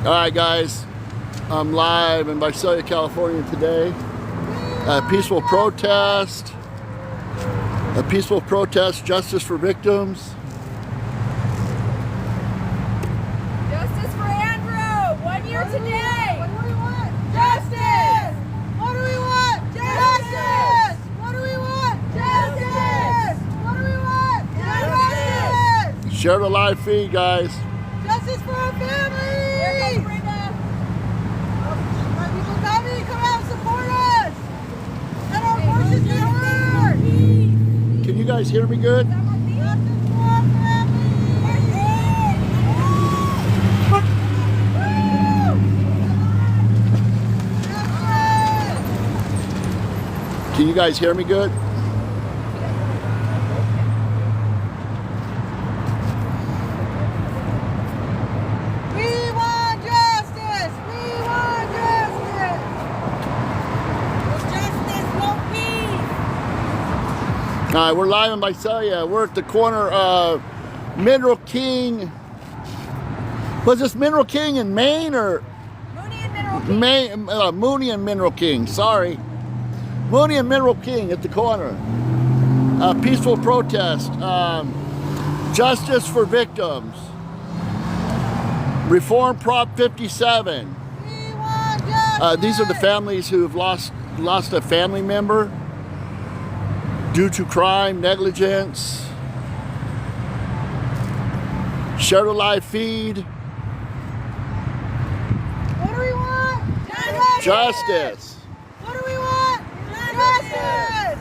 Alright guys, I'm live in Visalia, California today. A peaceful protest, justice for victims. Justice for Andrew! 1 year today! What do we want? Justice! What do we want? Justice! What do we want? Justice! What do we want? Justice! Share the live feed, guys. Justice for our family! Here comes Brenda! My people coming! Come out and support us! Let our voices be heard! Can you guys hear me good? Justice for our Can you guys hear me good? We want justice! We want justice! No justice, no peace! Alright, we're live in Visalia. We're at the corner of Mineral King. Was this Mineral King in Maine or Mooney and Mineral King. Mooney and Mineral King? Sorry. Mooney and Mineral King at the corner. Peaceful protest. Justice for victims. Reform Prop 57. We want justice! These are the families who have lost a family member due to crime, negligence. Share the live feed. What do we want? Justice! Justice. What do we want? Justice!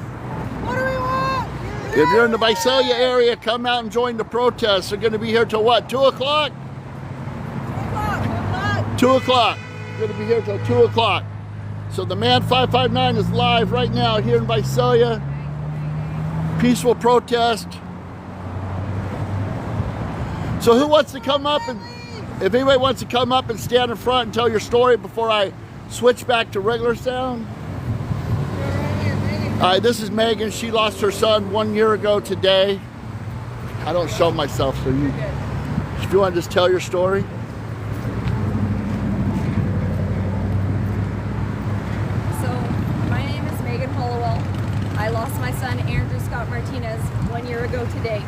What do we want? If you're in the Visalia area, come out and join the protests. They're going to be here till what? 2 o'clock? 2 o'clock. We're going to be here till 2 o'clock. So the Man 559 is live right now here in Visalia. Peaceful protest. So who wants to come up and, if anybody wants to come up and stand in front and tell your story before I switch back to regular sound? This is Megan. She lost her son 1 year ago today. I don't show myself, so if you want to just tell your story. So, my name is Megan Hollowell. I lost my son, Andrew Scott Martinez, 1 year ago today.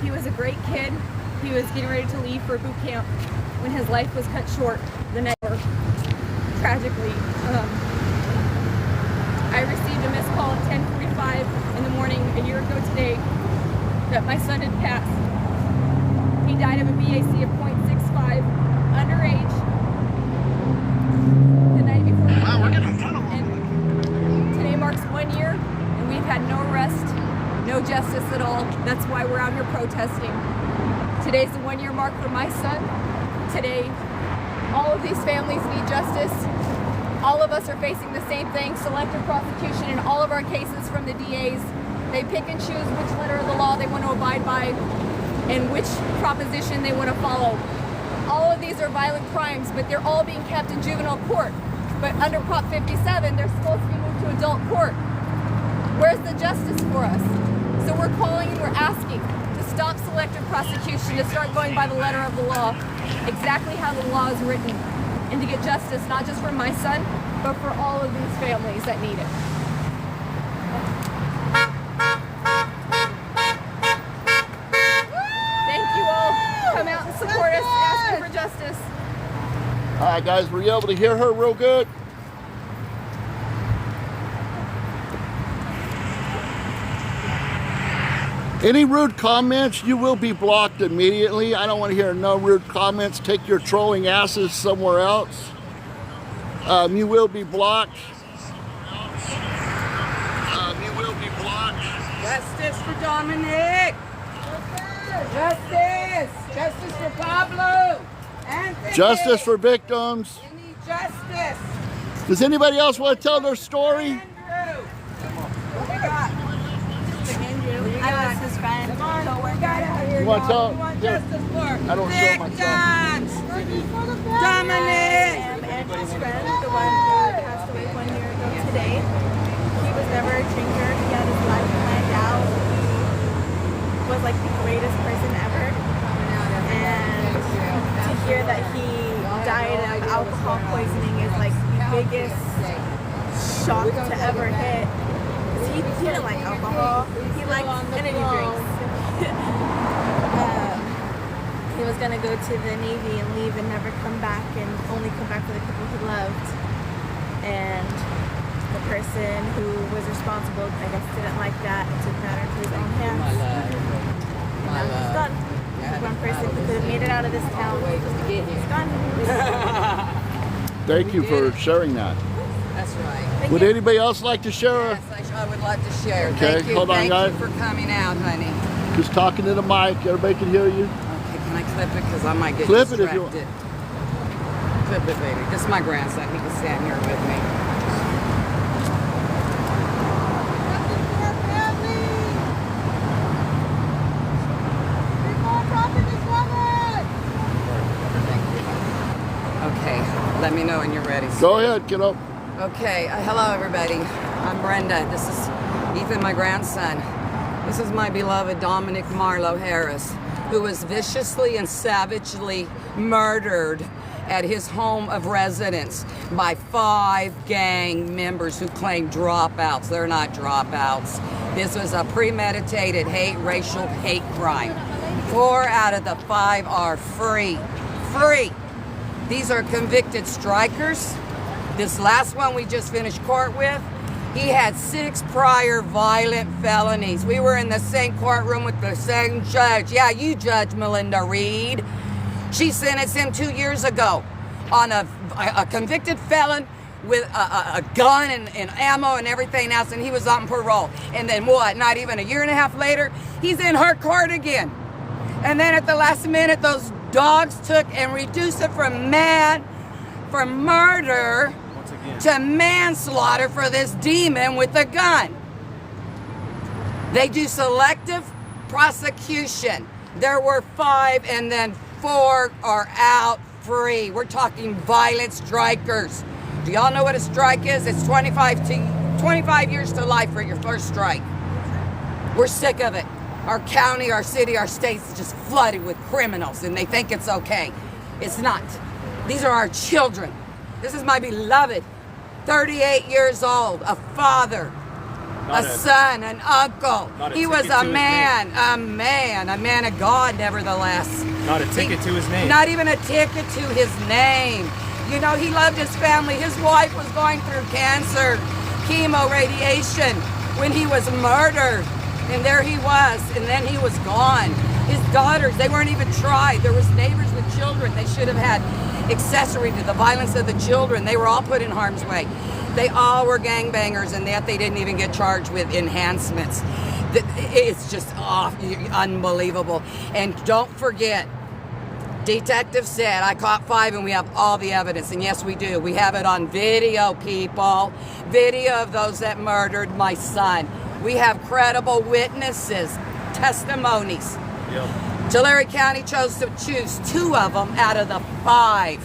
He was a great kid. He was getting ready to leave for boot camp when his life was cut short the next hour, tragically. I received a missed call at 10:45 in the morning a year ago today that my son had passed. He died of a BAC of 0.65, underage, the night before. Wow, we're getting fun of And today marks 1 year, and we've had no arrest, no justice at all. That's why we're out here protesting. Today's the 1 year mark for my son. Today, all of these families need justice. All of us are facing the same thing, selective prosecution in all of our cases from the DAs. They pick and choose which letter of the law they want to abide by and which proposition they want to follow. All of these are violent crimes, but they're all being kept in juvenile court. But under Prop 57, they're supposed to be moved to adult court. Where's the justice for us? So we're calling and we're asking to stop selective prosecution, to start going by the letter of the law, exactly how the law is written, and to get justice not just for my son, but for all of these families that need it. Thank you all. Come out and support us, asking for justice. All right, guys, were you able to hear her real good? Any rude comments, you will be blocked immediately. I don't want to hear no rude comments. Take your trolling asses somewhere else. You will be blocked. Justice for Dominic! Justice! Justice for Pablo! Anthony! Justice for victims. We need justice! Does anybody else want to tell their story? Andrew! What we got? I was his friend. Come on, we got out here. You want to tell? We want Yeah. justice for I don't show myself. victims! Dominic! I'm Andrew's friend, the one who passed away 1 year ago today. He was never a drinker. He had his life planned out. He was like the greatest person ever. And ever hit. 'Cause he didn't like alcohol. He liked energy drinks. He was gonna go to the Navy and leave and never come back, and only come back for the people he loved. And the person who was responsible, I guess, didn't like that and took matters into his own hands. And now he's done. One person who could have made it out of this town. He's gone. Thank you for sharing that. That's right. Would anybody else like to share? Yes, I would love to share. Okay, Thank you. hold on, Thank guys. you for coming out, honey. Just talking to the mic. Everybody can hear you. Okay, can I clip it? Because I might get Clip it distracted. if you want. Clip it, baby. This is my grandson. He can stand here with me. Okay, let me know when you're ready. Go ahead, kiddo. Okay, hello everybody. I'm Brenda. This is Ethan, my grandson. This is my beloved Dominic Marlowe Harris, who was viciously and savagely murdered at his home of residence by 5 gang members who claim dropouts. They're not dropouts. This was a premeditated racial hate crime. 4 out of the 5 are free. Free. These are convicted strikers. This last one we just finished court with, he had 6 prior violent felonies. We were in the same courtroom with the same judge. Yeah, you Judge Melinda Reed. She sentenced him 2 years ago on a convicted felon with a gun and ammo and everything else, and he was on parole. And then what, not even a year and a half later, he's in her court again. And then at the last minute, those dogs took and reduced it from murder to manslaughter for this demon with a gun. They do selective prosecution. There were 5 and then 4 are out free. We're talking violent strikers. Do y'all know what a strike is? It's 25 years to life for your first strike. We're sick of it. Our county, our city, our state's just flooded with criminals, and they think it's okay. It's not. These are our children. This is my beloved 38 years old, a father, a son, an uncle. He was a man of God, nevertheless. Not a ticket to his name. Not even a ticket to his name. You know, he loved his family. His wife was going through cancer, chemo, radiation, when he was murdered. And there he was, and then he was gone. His daughters, they weren't even tried. There was neighbors with children. They should have had accessory to the violence of the children. They were all put in harm's way. They all were gangbangers, and yet they didn't even get charged with enhancements. It's just unbelievable. And don't forget, detective said, I caught 5 and we have all the evidence. And yes, we do. We have it on video, people. Video of those that murdered my son. We have credible witnesses, testimonies. Yep. Tulare County chose to choose 2 of them out of the 5.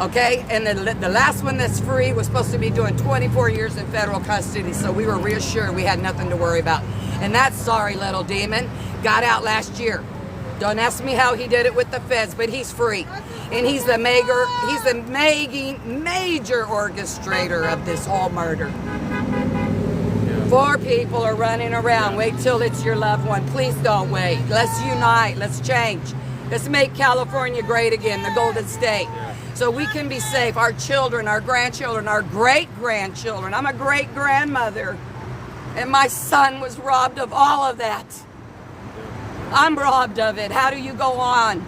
Okay, and the last one that's free was supposed to be doing 24 years in federal custody, so we were reassured we had nothing to worry about. And that sorry little demon got out last year. Don't ask me how he did it with the feds, but he's free. And he's the major orchestrator of this whole murder. 4 people are running around. Wait till it's your loved one. Please don't wait. Let's unite. Let's change. Let's make California great again, the Golden State. So we can be safe. Our children, our grandchildren, our great-grandchildren. I'm a great-grandmother. And my son was robbed of all of that. I'm robbed of it. How do you go on?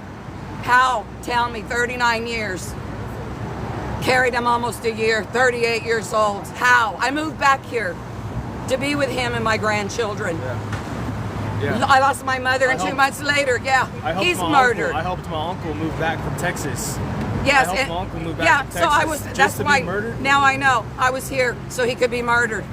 How? Tell me. 39 years. Carried him almost a year. 38 years old. How? I moved back here to be with him and my grandchildren. Yeah. I lost my mother, and 2 months later, he's murdered. I helped my uncle move back from Texas. Yes, I helped my uncle move back from Texas. so I was. Just That's to why. be murdered? Now I know I was here so he could be murdered.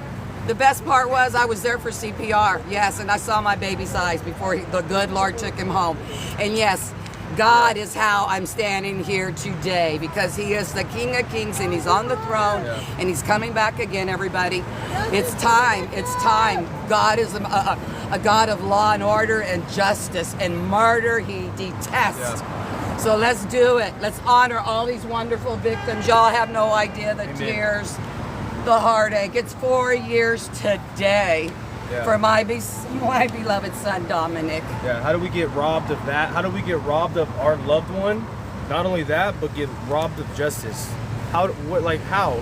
The best part was I was there for CPR. Yes, and I saw my baby's eyes before the good Lord took him home. And yes, God is how I'm standing here today, because he is the King of Kings and he's on the throne and he's coming back again, everybody. It's time. It's time. God is a God of law and order and justice, and murder he detests. So let's do it. Let's honor all these wonderful victims. Y'all have no idea the tears. the heartache. It's 4 years today Yeah. for my beloved son, Dominic. Yeah, how do we get robbed of that? How do we get robbed of our loved one? Not only that, but get robbed of justice. How? How?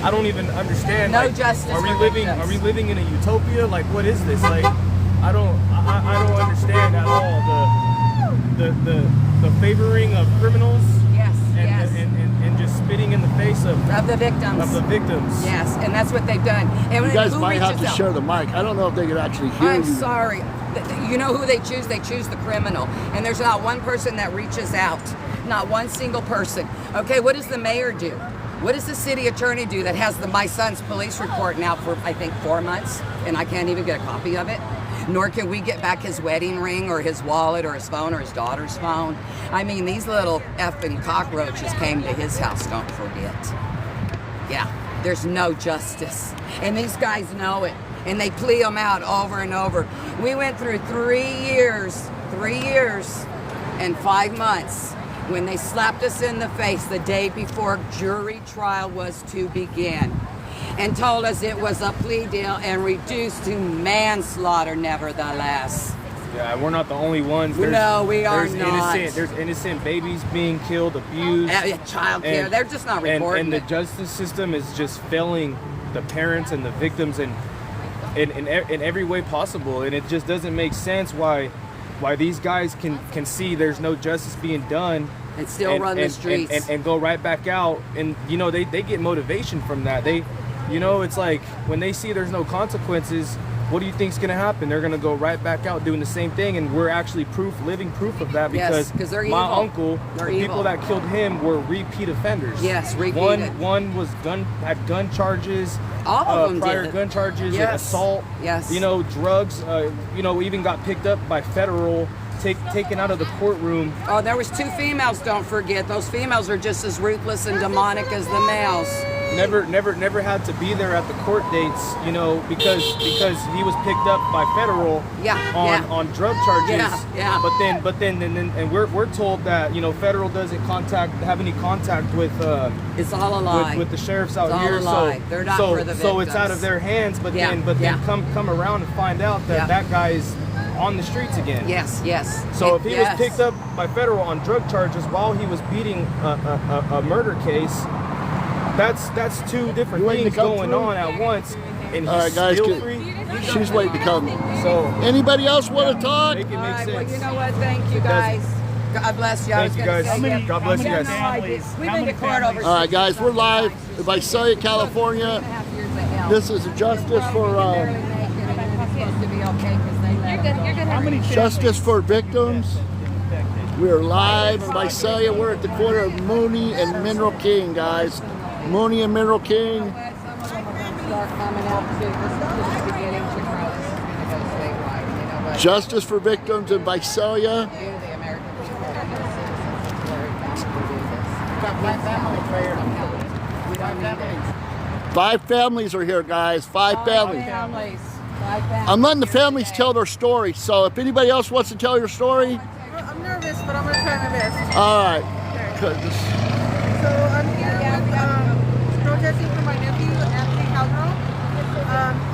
I don't even understand. No like, justice Are we for living? victims. Are we living in a utopia? Like, what is this? Like, I don't understand at all the favoring of criminals Yes, and, yes. and just spitting in the face of Of the victims. the victims. Yes, and that's what they've done. And You guys who might have reaches to out? share the mic. I don't know if they could actually hear I'm you. sorry. You know who they choose? They choose the criminal. And there's not one person that reaches out. Not one single person. Okay, what does the mayor do? What does the city attorney do that has my son's police report now for, I think, 4 months, and I can't even get a copy of it? Nor can we get back his wedding ring or his wallet or his phone or his daughter's phone. I mean, these little effing cockroaches came to his house, don't forget. Yeah, there's no justice. And these guys know it. And they plea them out over and over. We went through 3 years and 5 months when they slapped us in the face the day before jury trial was to begin and told us it was a plea deal and reduced to manslaughter nevertheless. Yeah, we're not the only ones. No, we are there's not. There's innocent babies being killed, abused. Child care, and- they're just not reporting and the it. justice system is just failing the parents and the victims in every way possible, and it just doesn't make sense why these guys can see there's no justice being done And still run the streets. and go right back out, and they get motivation from that. It's like when they see there's no consequences, what do you think's gonna happen? They're gonna go right back out doing the same thing, and we're actually living proof of that, Yes, because 'cause they're my evil. uncle, They're the evil. people that killed him were repeat offenders. Yes, repeated. One was had gun charges. All of them prior did. gun charges, Yes. assault. Yes. Drugs. Even got picked up by federal, taken out of the courtroom. Oh, there was 2 females, don't forget. Those females are just as ruthless and demonic as the males. Never had to be there at the court dates, because he was picked up by federal Yeah, yeah. on drug charges. Yeah, yeah. But then we're told that federal doesn't have any contact with It's all a lie. with the sheriffs out It's all here. a lie. They're not so for the so it's out victims. of their hands. But Yeah, then yeah. come around and find out that Yeah. that guy's on the streets again. Yes, yes. So if he Yes. was picked up by federal on drug charges while he was beating a murder case, that's 2 different You waiting to things come going through? on at once, and All right, he's guys, still get- free. She's waiting to come. So Anybody else want to talk? make it All make right, sense. well, you know what? Thank you, It guys. God bless you. I Thank was you, gonna guys. say, yeah. God bless you Yeah, guys. no, I did. We've been to court over All right, guys, we're live in Visalia, California. This is Justice for Justice for Victims. We are live in Visalia. We're at the corner of Mooney and Mineral King, guys. Mooney and Mineral King. Justice for Victims in Visalia. Five families are here, guys. Five families. I'm letting the families tell their story. So if anybody else wants to tell your story, I'm nervous, but I'm gonna try my best. all right. Goodness. So I'm here with protesting for my nephew, Anthony Calderon.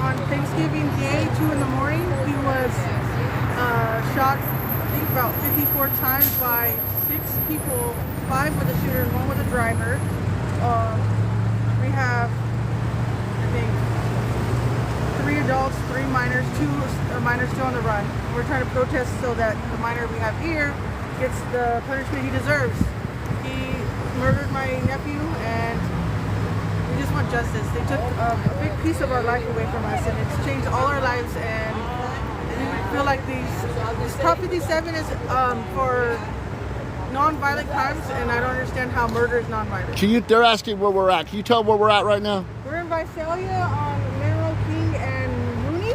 On Thanksgiving Day, 2 in the morning, he was shot, I think about 54 times by 6 people. 5 were the shooters, 1 was the driver. We have, I think, 3 adults, 3 minors, 2 minors still on the run. We're trying to protest so that the minor we have here gets the punishment he deserves. He murdered my nephew, and we just want justice. They took a big piece of our life away from us, and it's changed all our lives. And we feel like this Prop 57 is for non-violent crimes, and I don't understand how murder is non-violent. They're asking where we're at. Can you tell them where we're at right now? We're in Visalia on Mineral King and Mooney.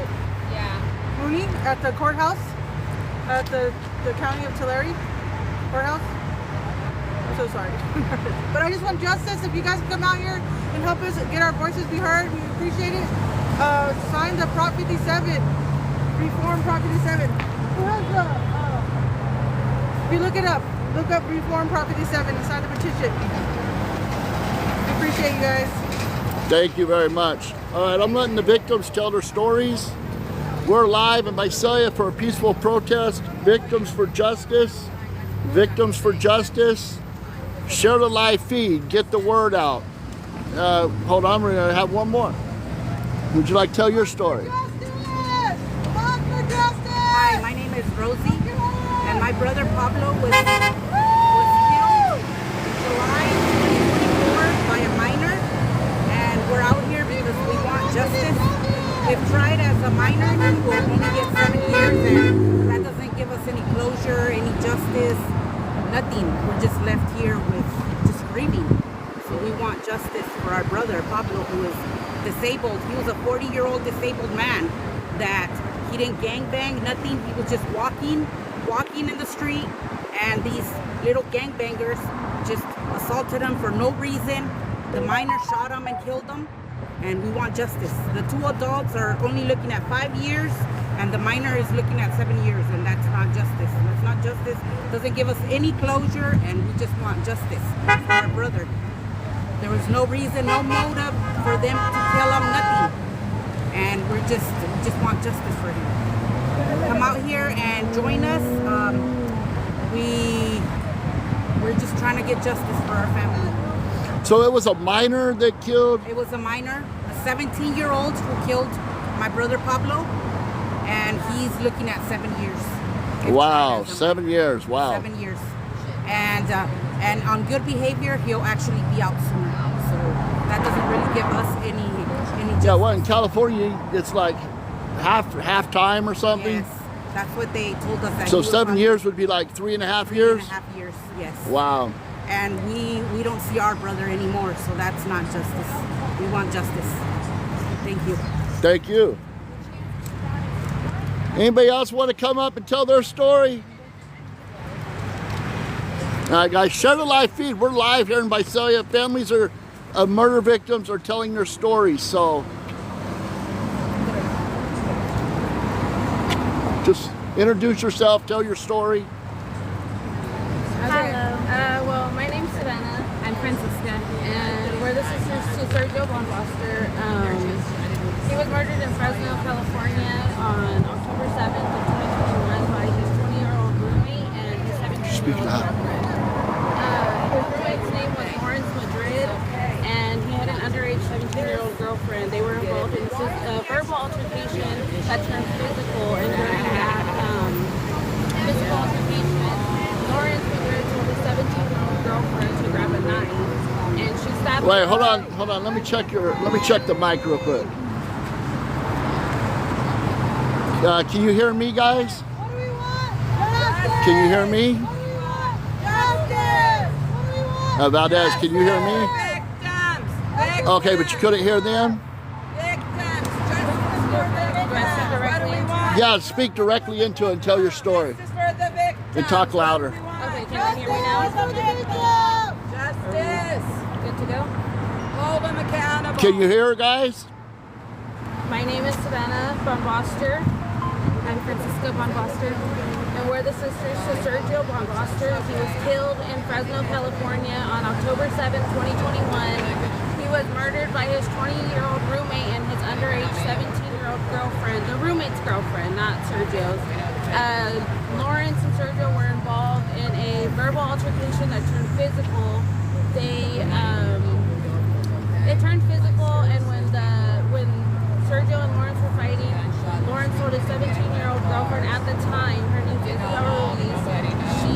Yeah. Mooney at the courthouse, at the county of Tulare courthouse. I'm so sorry. But I just want justice. If you guys come out here and help us get our voices be heard, we appreciate it. Sign the Prop 57, reform Prop 57. Who has the, if you look it up, look up reform Prop 57 and sign the petition. We appreciate you guys. Thank you very much. All right, I'm letting the victims tell their stories. We're live in Visalia for a peaceful protest. Victims for justice. Victims for justice. Share the live feed. Get the word out. Hold on, we're gonna have one more. Would you like to tell your story? Hi, my name is Rosie, and my brother Pablo was killed in July 2024 by a minor, and we're out here because we want justice. If tried as a minor, he will only get 7 years, and that doesn't give us any closure, any justice, nothing. We're just left here with just grieving. So we want justice for our brother Pablo, who is disabled. He was a 40-year-old disabled man that he didn't gangbang, nothing. He was just walking in the street, and these little gangbangers just assaulted him for no reason. The minor shot him and killed him, and we want justice. The 2 adults are only looking at 5 years, and the minor is looking at 7 years, and that's not justice. That's not justice. Doesn't give us any closure, and we just want justice for our brother. There was no reason, no motive for them to kill him, nothing. And we just want justice for him. Come out here and join us. We're just trying to get justice for our family. So it was a minor that killed? It was a minor, a 17-year-old who killed my brother Pablo, and he's looking at 7 years. Wow, 7 years, wow. 7 years. And on good behavior, he'll actually be out sooner. So that doesn't really give us any justice. Yeah, well, in California, it's like half time or something. Yes, that's what they told us. That So he was 7 on years would be like 3.5 years? 3.5 years, yes. Wow. And we don't see our brother anymore, so that's not justice. We want justice. Thank you. Thank you. Anybody else want to come up and tell their story? All right, guys, share the live feed. We're live here in Visalia. Families of murder victims are telling their stories, so just introduce yourself, tell your story. Hello. Well, my name's Savannah. I'm Francisca, and we're the sisters to Sergio Bonfoster. He was murdered in Fresno, California on October 7th of 2021 by his 20-year-old roommate and his 17-year-old girlfriend. His roommate's name was Lawrence Madrid, and he had an underage 17-year-old girlfriend. They were involved in a verbal altercation that turned physical, and during that physical altercation, Lawrence Madrid told his 17-year-old girlfriend to grab a knife, and she stabbed Wait, her. hold on. Let me check the mic real quick. Can you hear me, guys? What do we want? Justice! Can you hear me? What do we want? Justice! What do we want? Valdez, can you hear me? Victims! Okay, but you couldn't hear them? Victims! Justice for the victims! What do we want? Yeah, speak directly into it and tell your story. Justice for the victims! And talk louder. Okay, can you hear me now? Justice! Good to go? Hold them accountable! Can you hear, guys? My name is Savannah Bonfoster. I'm Francisca Bonfoster, and we're the sisters to Sergio Bonfoster. He was killed in Fresno, California on October 7th, 2021. He was murdered by his 20-year-old roommate and his underage 17-year-old girlfriend, the roommate's girlfriend, not Sergio's. Lawrence and Sergio were involved in a verbal altercation that turned physical. It turned physical, and when Sergio and Lawrence were fighting, Lawrence told his 17-year-old girlfriend at the time, her name is Isabella Ruiz, she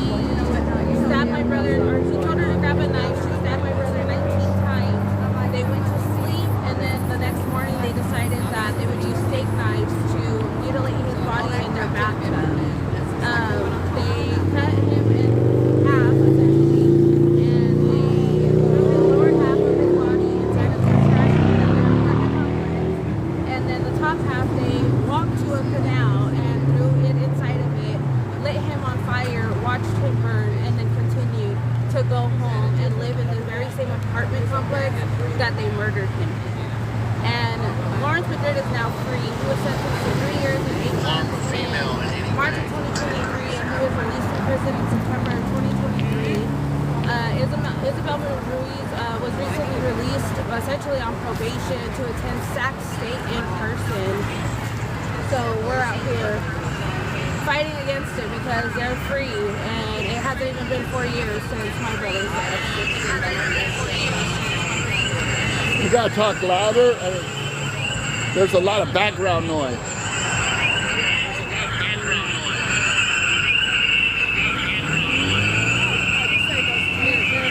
stabbed my brother, or she told her to grab a knife. She stabbed my brother 19 times. They went to sleep, and then the next morning they decided that they would use steak knives to mutilate his body in their bathtub. They cut him in half, essentially, and they put the lower half of his body inside of the trash can, and then the top half they walked to a canal and threw it inside of it, lit him on fire, watched him burn, and then continued to go home and live in the very same apartment complex that they murdered him in. And Lawrence Madrid is now free. He was sentenced to 3 years and 8 months in March of 2023, and he was released from prison in September of 2023. Isabella Ruiz was recently released essentially on probation to attend Sac State in person. So we're out here fighting against it because they're free, and it hasn't even been 4 years since my brother's death. You gotta talk louder. There's a lot of background noise.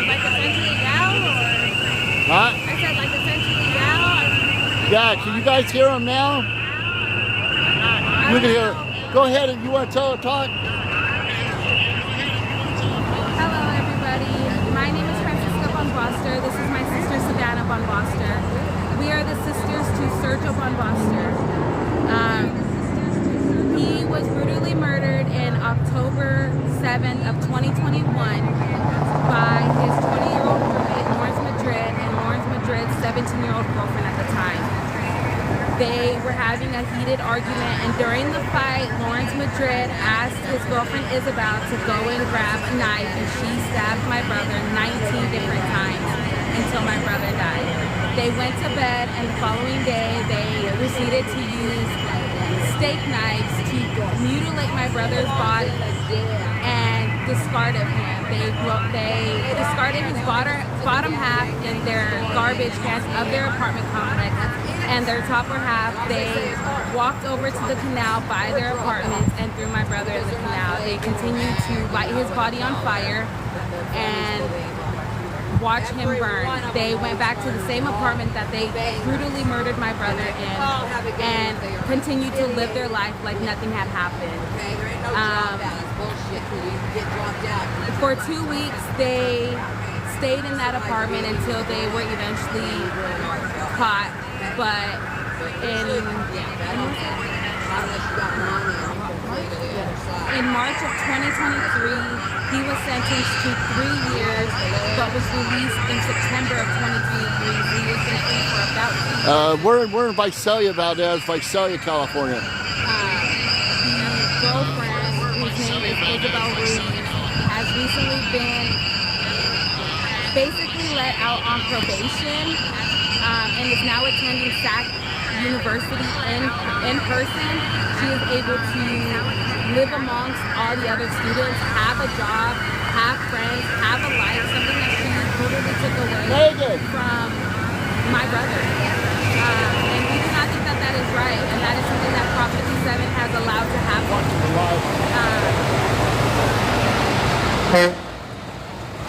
Like essentially now, or? Huh? I said like essentially now. Yeah, can you guys hear him now? You can hear. Go ahead, and you want to talk? Hello, everybody. My name is Francisca Von Boster. This is my sister Savannah Von Boster. We are the sisters to Sergio Von Boster. He was brutally murdered in October 7th of 2021 by his 20-year-old roommate Lawrence Madrid and Lawrence Madrid's 17-year-old girlfriend at the time. They were having a heated argument, and during the fight, Lawrence Madrid asked his girlfriend Isabel to go and grab a knife, and she stabbed my brother 19 different times until my brother died. They went to bed, and the following day, they proceeded to use steak knives to mutilate my brother's body and discarded him. They discarded his bottom half in their garbage cans of their apartment complex, and their topper half they walked over to the canal by their apartments and threw my brother in the canal. They continued to light his body on fire and watch him burn. They went back to the same apartment that they brutally murdered my brother in and continued to live their life like nothing had happened. For 2 weeks, they stayed in that apartment until they were eventually caught. But in March of 2023, he was sentenced to 3 years, but was released in September of 2023. He was in free for about 2 years. We're in Visalia, Valdez, Visalia, California. The girlfriend, whose name is Isabel Ruiz, has recently been basically let out on probation and is now attending Sac University in person. She is able to live amongst all the other students, have a job, have friends, have a life, something that she totally took away from my brother. And we do not think that that is right, and that is something that Prop 57 has allowed to happen.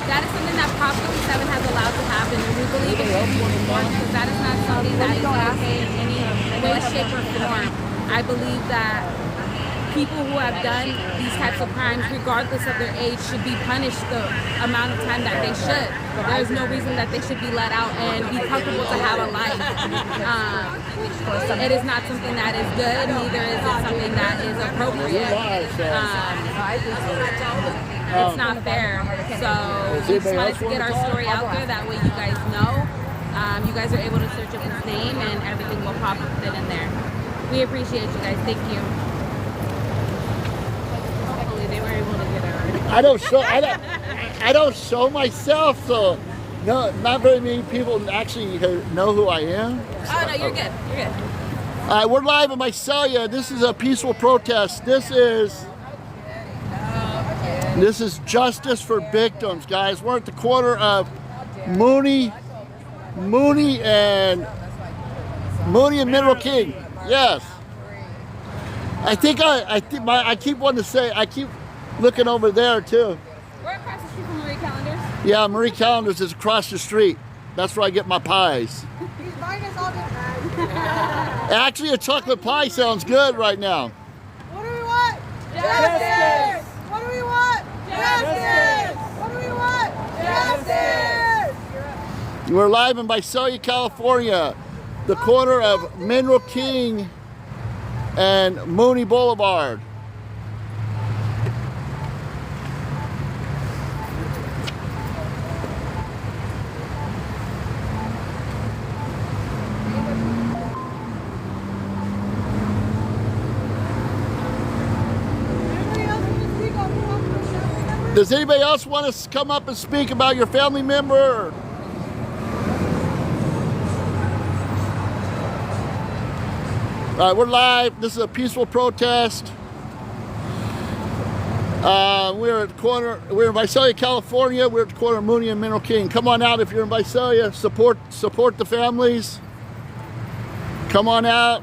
That is something that Prop 57 has allowed to happen, and we believe it should be reformed because that is not something that is okay in any way, shape, or form. I believe that people who have done these types of crimes, regardless of their age, should be punished the amount of time that they should. There is no reason that they should be let out and be comfortable to have a life. It is not something that is good, neither is it something that is appropriate. It's not fair. So we just wanted to get our story out there. That way you guys know. You guys are able to search up his name and everything will pop up in there. We appreciate you guys. Thank you. Hopefully they were able to get it. I don't show myself, so no, not very many people actually know who I am. Oh no, you're good. You're good. All right, we're live in Visalia. This is a peaceful protest. This is justice for victims, guys. We're at the corner of Mooney and Mineral King. Yes. I keep wanting to say, I keep looking over there too. We're across the street from Marie Callender's. Yeah, Marie Callender's is across the street. That's where I get my pies. He's buying us all the time. Actually, a chocolate pie sounds good right now. What do we want? Justice! What do we want? Justice! What do we want? Justice! We're live in Visalia, California, the corner of Mineral King and Mooney Boulevard. Does anybody else want to come up and speak about your family member? All right, we're live. This is a peaceful protest. We're at the corner. We're in Visalia, California. We're at the corner of Mooney and Mineral King. Come on out if you're in Visalia. Support the families. Come on out.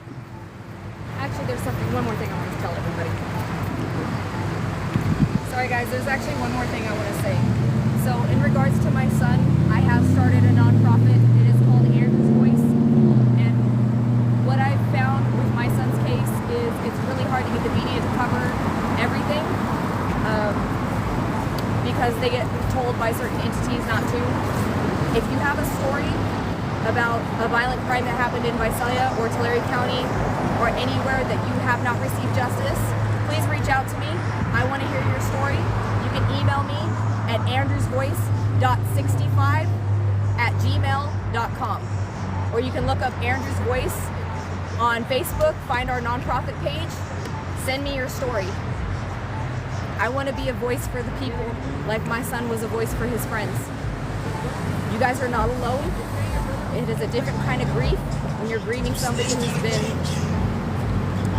Actually, there's one more thing I want to tell everybody. Sorry guys, there's actually one more thing I want to say. So in regards to my son, I have started a nonprofit. It is called Andrew's Voice. And what I've found with my son's case is it's really hard to get the media to cover everything because they get told by certain entities not to. If you have a story about a violent crime that happened in Visalia or Tulare County or anywhere that you have not received justice, please reach out to me. I want to hear your story. You can email me at andrewsvoice.65@gmail.com, or you can look up Andrew's Voice on Facebook, find our nonprofit page, send me your story. I want to be a voice for the people like my son was a voice for his friends. You guys are not alone. It is a different kind of grief when you're grieving somebody who's been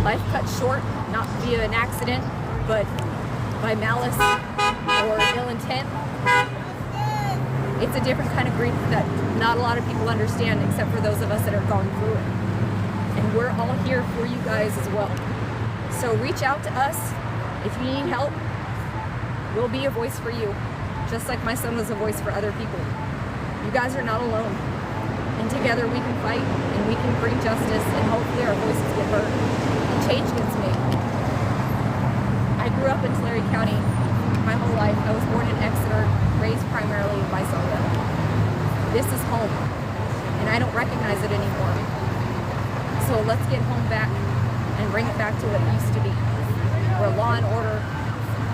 life cut short, not via an accident, but by malice or ill intent. It's a different kind of grief that not a lot of people understand except for those of us that are going through it. And we're all here for you guys as well. So reach out to us if you need help. We'll be a voice for you, just like my son was a voice for other people. You guys are not alone. And together we can fight and we can bring justice, and hopefully our voices get heard and change gets made. I grew up in Tulare County my whole life. I was born in Exeter, raised primarily in Visalia. This is home, and I don't recognize it anymore. So let's get home back and bring it back to what it used to be, where law and order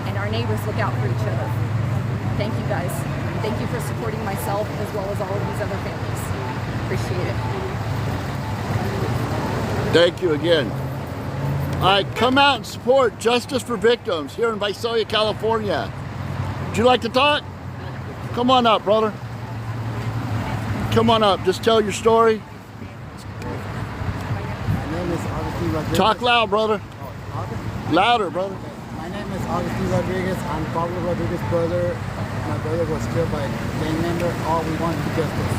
and our neighbors look out for each other. Thank you guys. Thank you for supporting myself as well as all of these other families. Appreciate it. Thank you again. All right, come out and support Justice for Victims here in Visalia, California. Would you like to talk? Come on up, brother. Come on up. Just tell your story. My name is Augustine Rodriguez. Talk loud, brother. Louder, brother. My name is Augustine Rodriguez. I'm Pablo Rodriguez's brother. My brother was killed by a gang member. All we want is justice.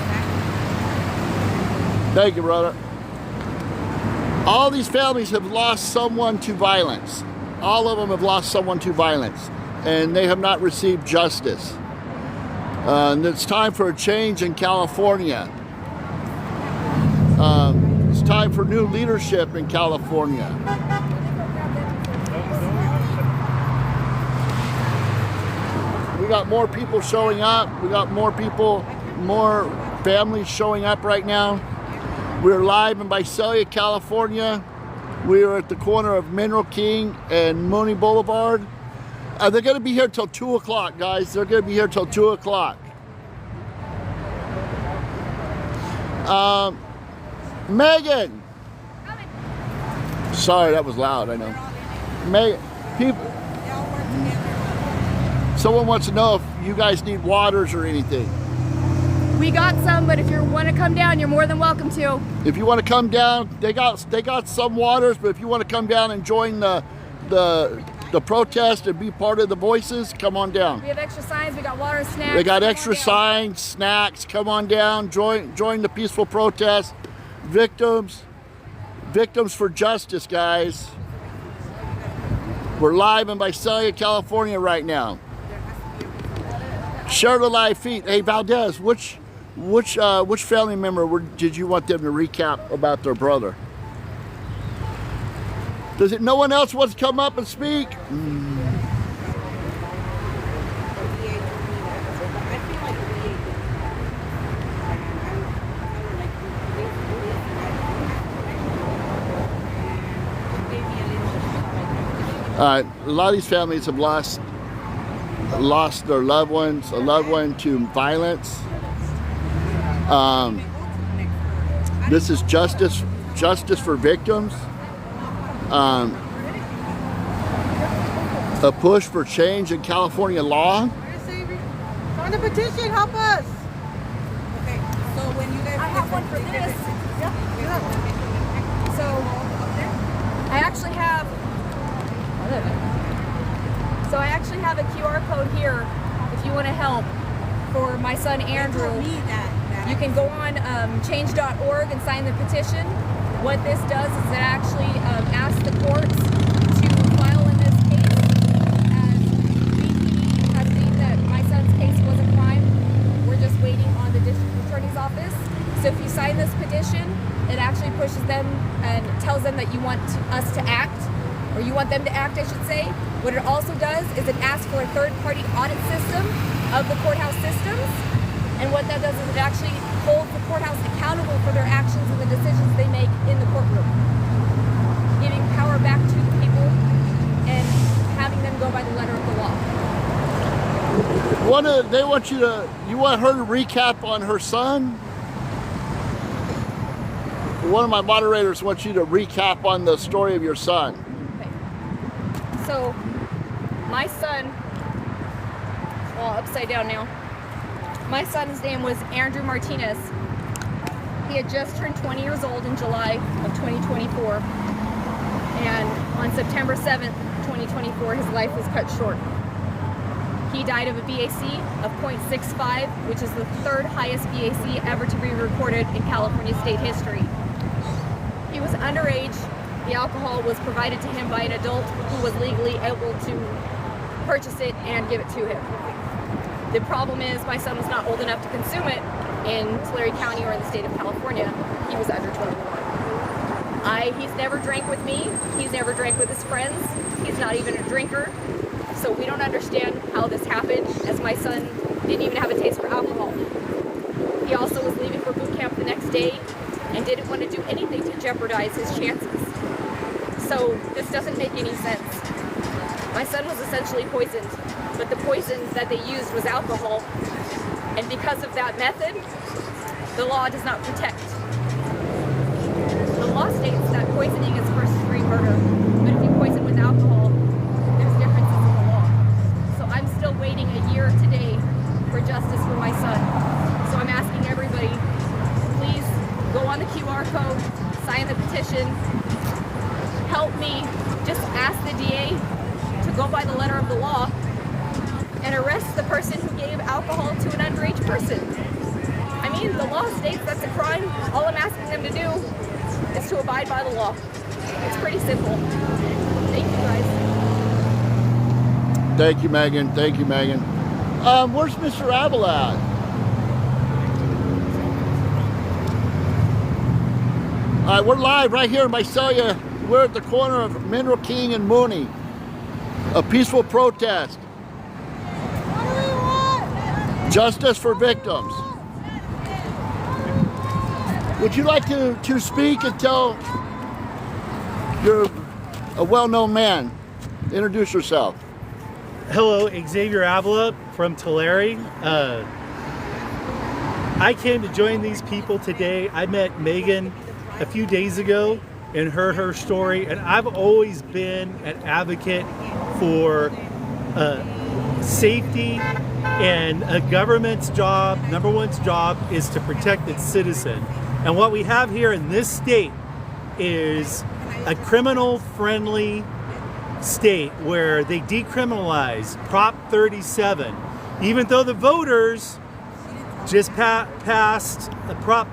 Thank you, brother. All these families have lost someone to violence. All of them have lost someone to violence, and they have not received justice. And it's time for a change in California. It's time for new leadership in California. We got more people showing up. We got more people, more families showing up right now. We're live in Visalia, California. We are at the corner of Mineral King and Mooney Boulevard. They're going to be here till 2 o'clock, guys. They're going to be here till 2 o'clock. Megan. Sorry, that was loud, I know. Megan, people. Someone wants to know if you guys need waters or anything. We got some, but if you want to come down, you're more than welcome to. If you want to come down, they got some waters, but if you want to come down and join the protest and be part of the voices, come on down. We have extra signs, we got water, snacks. They got extra signs, snacks. Come on down, join the peaceful protest. Victims for justice, guys. We're live in Visalia, California right now. Share the live feed. Hey Valdez, which family member did you want them to recap about their brother? No one else wants to come up and speak? A lot of these families have lost their loved ones, a loved one to violence. This is justice for victims. A push for change in California law. On the petition, help us. Okay, so when you guys I have one for this. So have a QR code here if you want to help for my son Andrew. You can go on change.org and sign the petition. What this does is it actually asks the courts to file in this case, as BP has deemed that my son's case was a crime. We're just waiting on the district attorney's office. So if you sign this petition, it actually pushes them and tells them that you want us to act, or you want them to act, I should say. What it also does is it asks for a third-party audit system of the courthouse systems. And what that does is it actually holds the courthouse accountable for their actions and the decisions they make in the courtroom, giving power back to the people and having them go by the letter of the law. You want her to recap on her son? One of my moderators wants you to recap on the story of your son. Okay. So, my son, well, upside down now. My son's name was Andrew Martinez. He had just turned 20 years old in July of 2024. And on September 7th, 2024, his life was cut short. He died of a BAC of 0.65, which is the third highest BAC ever to be recorded in California state history. He was underage. The alcohol was provided to him by an adult who was legally able to purchase it and give it to him. The problem is my son was not old enough to consume it in Tulare County or in the state of California. He was under 21. He's never drank with me. He's never drank with his friends. He's not even a drinker. So we don't understand how this happened, as my son didn't even have a taste for alcohol. He also was leaving for boot camp the next day and didn't want to do anything to jeopardize his chances. So this doesn't make any sense. My son was essentially poisoned, but the poison that they used was alcohol. And because of that method, the law does not protect. The law states that poisoning is first-degree murder, but if you poison with alcohol, there's differences in the law. So I'm still waiting a year today for justice for my son. So I'm asking everybody, please go on the QR code, sign the petition, help me just ask the DA to go by the letter of the law and arrest the person who gave alcohol to an underage person. I mean, the law states that's a crime. All I'm asking them to do is to abide by the law. It's pretty simple. Thank you, guys. Thank you, Megan. Thank you, Megan. Where's Mr. Abel at? All right, we're live right here in Visalia. We're at the corner of Mineral King and Mooney. A peaceful protest. What do we want? Justice for victims. Would you like to speak and tell, you're a well-known man. Introduce yourself. Hello, Xavier Avila from Tulare. I came to join these people today. I met Megan a few days ago and heard her story, and I've always been an advocate for safety, and a government's job, number one's job, is to protect its citizen. And what we have here in this state is a criminal-friendly state where they decriminalize Prop 37, even though the voters just passed a Prop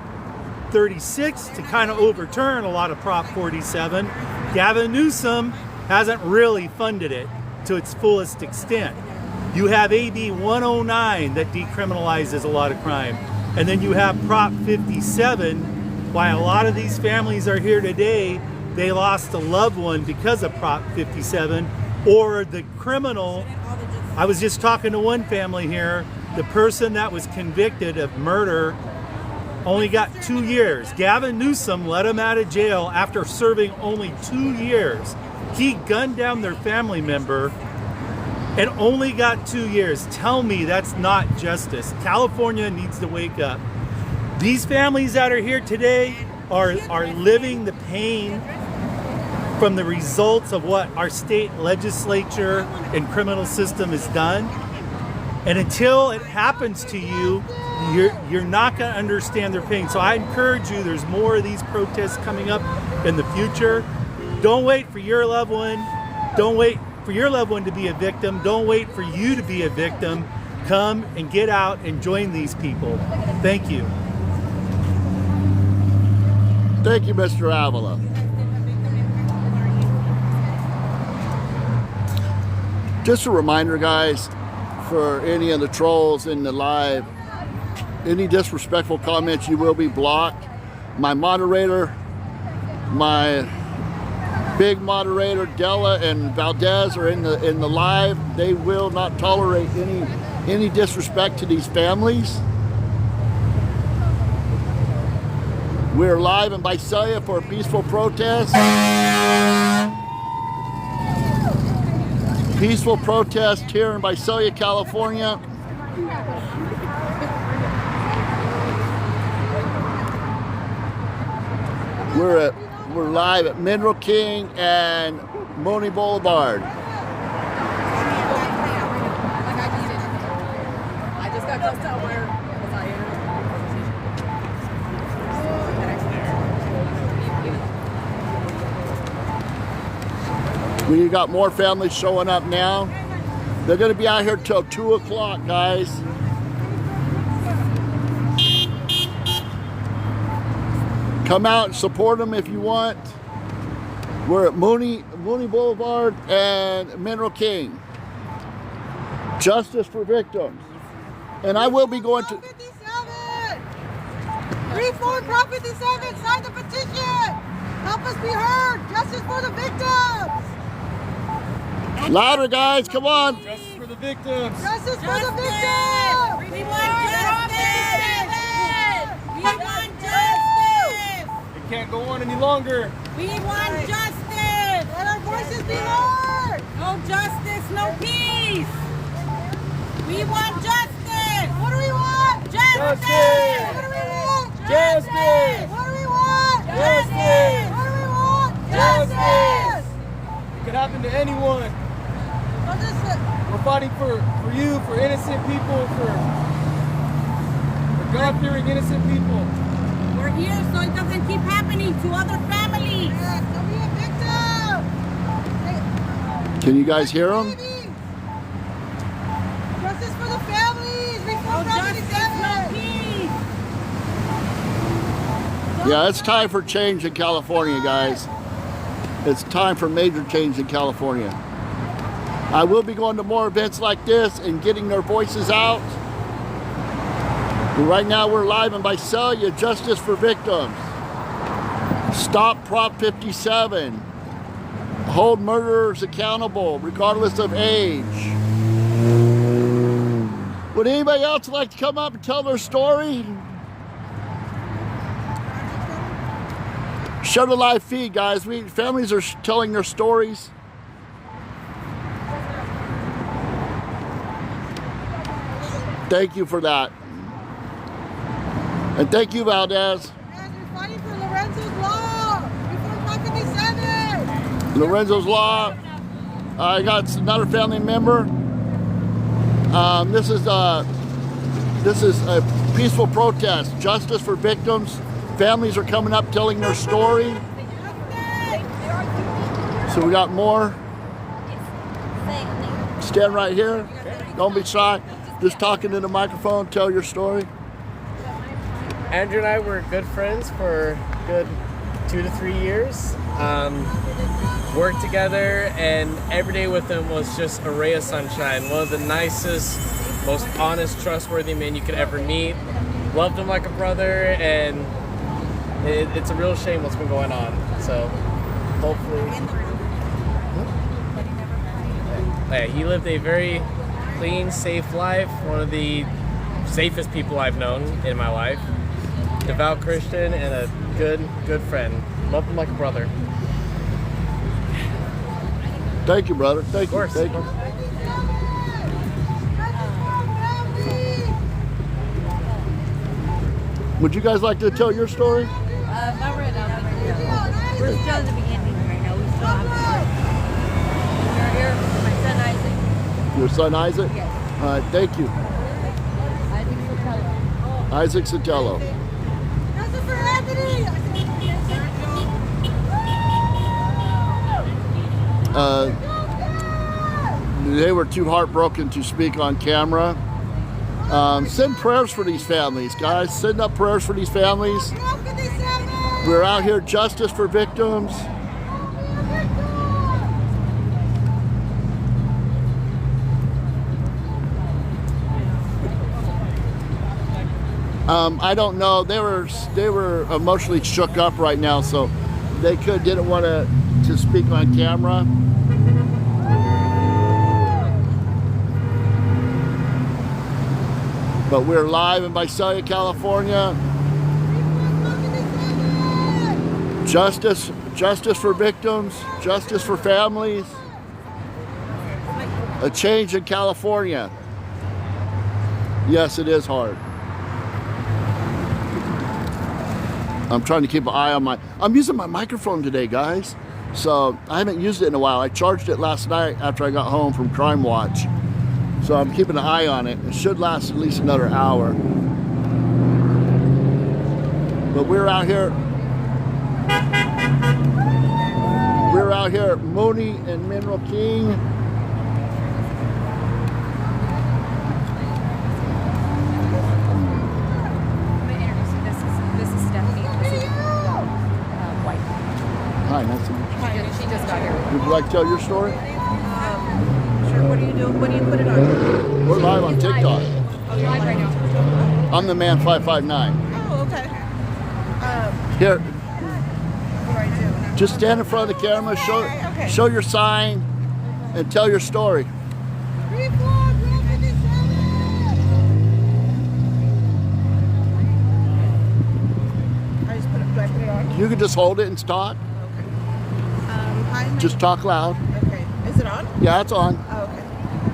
36 to kind of overturn a lot of Prop 47. Gavin Newsom hasn't really funded it to its fullest extent. You have AB 109 that decriminalizes a lot of crime. And then you have Prop 57. Why a lot of these families are here today, they lost a loved one because of Prop 57, or the criminal. I was just talking to one family here, the person that was convicted of murder only got 2 years. Gavin Newsom let him out of jail after serving only 2 years. He gunned down their family member and only got 2 years. Tell me that's not justice. California needs to wake up. These families that are here today are living the pain from the results of what our state legislature and criminal system has done. And until it happens to you, you're not going to understand their pain. So I encourage you, there's more of these protests coming up in the future. Don't wait for your loved one. Don't wait for for your loved one to be a victim. Don't wait for you to be a victim. Come and get out and join these people. Thank you. Thank you, Mr. Avila. Just a reminder, guys, for any of the trolls in the live, any disrespectful comments, you will be blocked. My moderator, my big moderator, Della and Valdez, are in the live. They will not tolerate any disrespect to these families. We're live in Visalia for a peaceful protest. Peaceful protest here in Visalia, California. We're live at Mineral King and Mooney Boulevard. I just got close to where was I We got more families showing up now. They're going to be out here till 2 o'clock, guys. Come out and support them if you want. We're at Mooney Boulevard and Mineral King. Justice for victims. And I will be going to... Reform Prop 57, sign the petition. Help us be heard. Justice for the victims. Louder, guys, come on. Justice for the victims. Justice for the victims. We want justice. We want justice. It can't go on any longer. We want justice. Let our voices be heard. No justice, no peace. We want justice. What do we want? Justice. What do we want? Justice. What do we want? Justice. What do we want? Justice. It could happen to anyone. What is it? We're fighting for you, for innocent people, for God-fearing innocent people. We're here so it doesn't keep happening to other families. Yes, don't be a victim. Can you guys hear them? Justice for the families. No Reform Prop justice, 57. no peace. Yeah, it's time for change in California, guys. It's time for major change in California. I will be going to more events like this and getting their voices out. But right now we're live in Visalia, Justice for Victims. Stop Prop 57. Hold murderers accountable, regardless of age. Would anybody else like to come up and tell their story? Share the live feed, guys. Families are telling their stories. Thank you for that. And thank you, Valdez. Yes, we're fighting for Lorenzo's Law. Reform Prop 57. Lorenzo's Law. I got another family member. This is a peaceful protest. Justice for victims. Families are coming up telling their story. So we got more. Stand right here. Don't be shy. Just talking to the microphone. Tell your story. Andrew and I were good friends for a good 2 to 3 years. Worked together, and every day with him was just a ray of sunshine. One of the nicest, most honest, trustworthy men you could ever meet. Loved him like a brother, and it's a real shame what's been going on. So hopefully, yeah, he lived a very clean, safe life. One of the safest people I've known in my life. Devout Christian and a good friend. Loved him like a brother. Thank you, brother. Thank you. Of course. Thank you. Would you guys like to tell your story? Not right now. We're still at the beginning right now. We still have we're here with my son Isaac. Your son Isaac? Yes. All right, thank you. Isaac Sotelo. Isaac Sotelo. Justice for Anthony. they were too heartbroken to speak on camera. Send prayers for these families, guys. Send up prayers for these families. We're out here, justice for victims. I don't know. They were emotionally shook up right now, so they didn't want to speak on camera. But we're live in Visalia, California. Justice for victims, justice for families. A change in California. Yes, it is hard. I'm trying to keep an eye on I'm using my microphone today, guys. So I haven't used it in a while. I charged it last night after I got home from Crime Watch. So I'm keeping an eye on it. It should last at least another hour. But we're out here at Mooney and Mineral King. Hi, nice to meet you. She just got here. Would you like to tell your story? Sure, what do you do? What do you put it on? We're live on TikTok. Oh, you're live right now. I'm the man 559. Oh, okay. Here, What do I do? just stand in front of the camera, show your sign, and tell your story. I just put it, do I put it on? You can just hold it and talk. Hi, Just talk loud. okay. Is it on? Yeah, it's on. Oh, okay.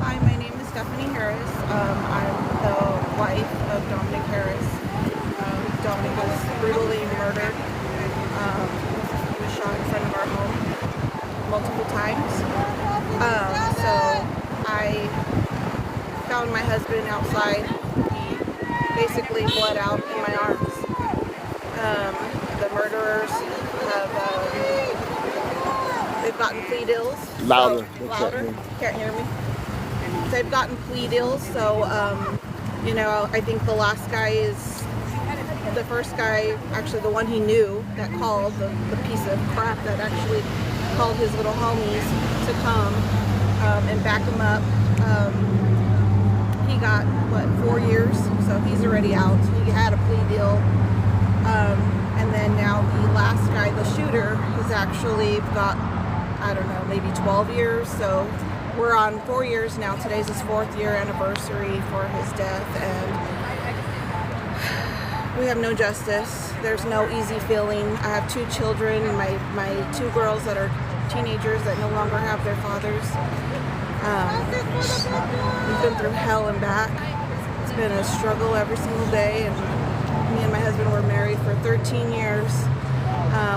Hi, my name is Stephanie Harris. I'm the wife of Dominic Harris. Dominic was brutally murdered. He was shot in front of our home multiple times. So I found my husband outside. He basically bled out in my arms. The murderers have they've gotten plea deals. Louder. So, louder. Can't hear me. They've gotten plea deals. So, you know, I think the last guy is the first guy, actually the one he knew that called, the piece of crap that actually called his little homies to come and back him up. He got, what, 4 years? So he's already out. He had a plea deal. And then now the last guy, the shooter, has actually got, I don't know, maybe 12 years. So we're on 4 years now. Today's his 4th year anniversary for his death, and we have no justice. There's no easy feeling. I have 2 children, my 2 girls that are teenagers that no longer have their fathers. We've been through hell and back. It's been a struggle every single day, and me and my husband were married for 13 years.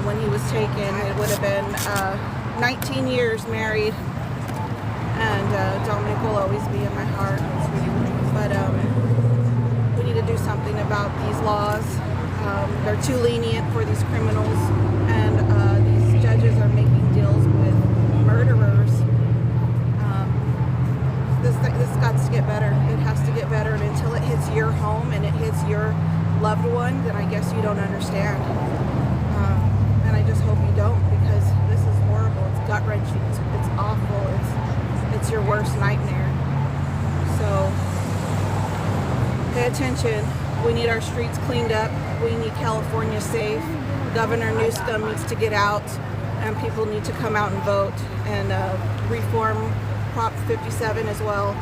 When he was taken, it would have been 19 years married, and Dominic will always be in my heart. But we need to do something about these laws. They're too lenient for these criminals, and these judges are making deals with murderers. This got to get better. It has to get better, and until it hits your home and it hits your loved one, then I guess you don't understand. And I just hope you don't, because this is horrible. It's gut-wrenching. It's awful. It's your worst nightmare. So pay attention. We need our streets cleaned up. We need California safe. Governor Newsom needs to get out, and people need to come out and vote and reform Prop 57 as well.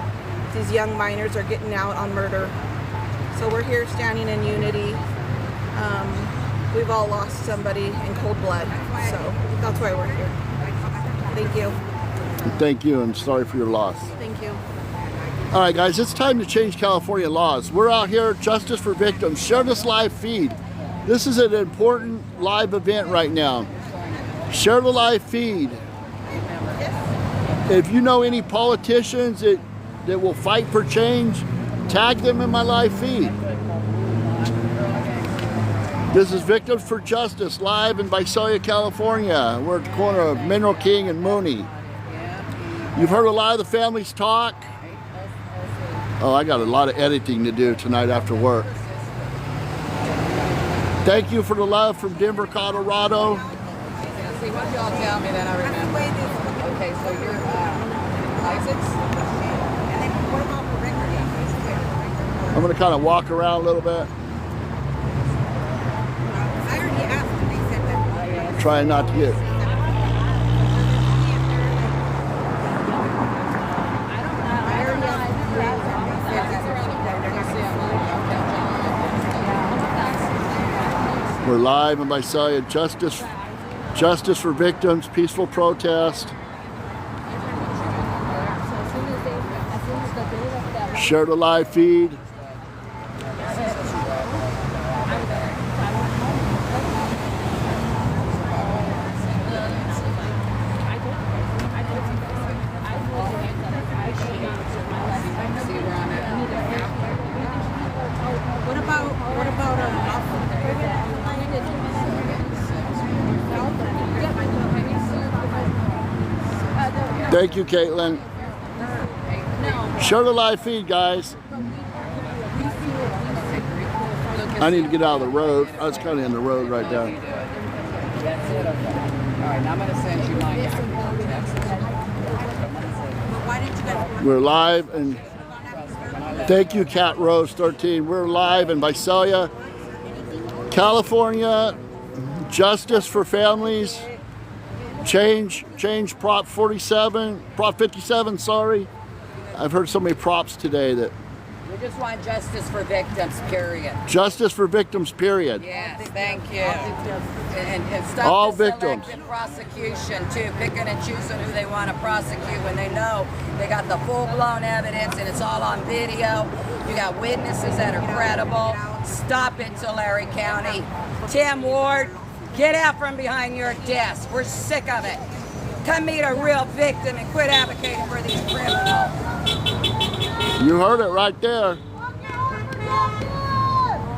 These young minors are getting out on murder. So we're here standing in unity. We've all lost somebody in cold blood. So that's why we're here. Thank you. Thank you, and sorry for your loss. Thank you. All right, guys, it's time to change California laws. We're out here, justice for victims. Share this live feed. This is an important live event right now. Share the live feed. If you know any politicians that will fight for change, tag them in my live feed. This is Victims for Justice, live in Visalia, California. We're at the corner of Mineral King and Mooney. You've heard a lot of the families talk. Oh, I got a lot of editing to do tonight after work. Thank you for the love from Denver, Colorado. See, what y'all tell me that I remember? Okay, so you're Isaacs? And then what about the record? I'm gonna kind of walk around a little bit. I already asked and they said that. Trying not to get. We're live in Visalia. Justice for victims, peaceful protest. Share the live feed. What about Thank you, Caitlin. Share the live feed, guys. I need to get out of the road. I was kind of in the road right there. That's it, okay. All right, now I'm going to send you my why didn't you guys? We're live, and thank you, Cat Rose 13. We're live in Visalia, California. Justice for families. Change Prop 57, sorry. I've heard so many props today that. We just want justice for victims, period. Justice for victims, period. Yes, thank you. And stop All the victims. selective prosecution too, picking and choosing who they want to prosecute when they know they got the full-blown evidence and it's all on video. You got witnesses that are credible. Stop it, Tulare County. Tim Ward, get out from behind your desk. We're sick of it. Come meet a real victim and quit advocating for these criminals. You heard it right there.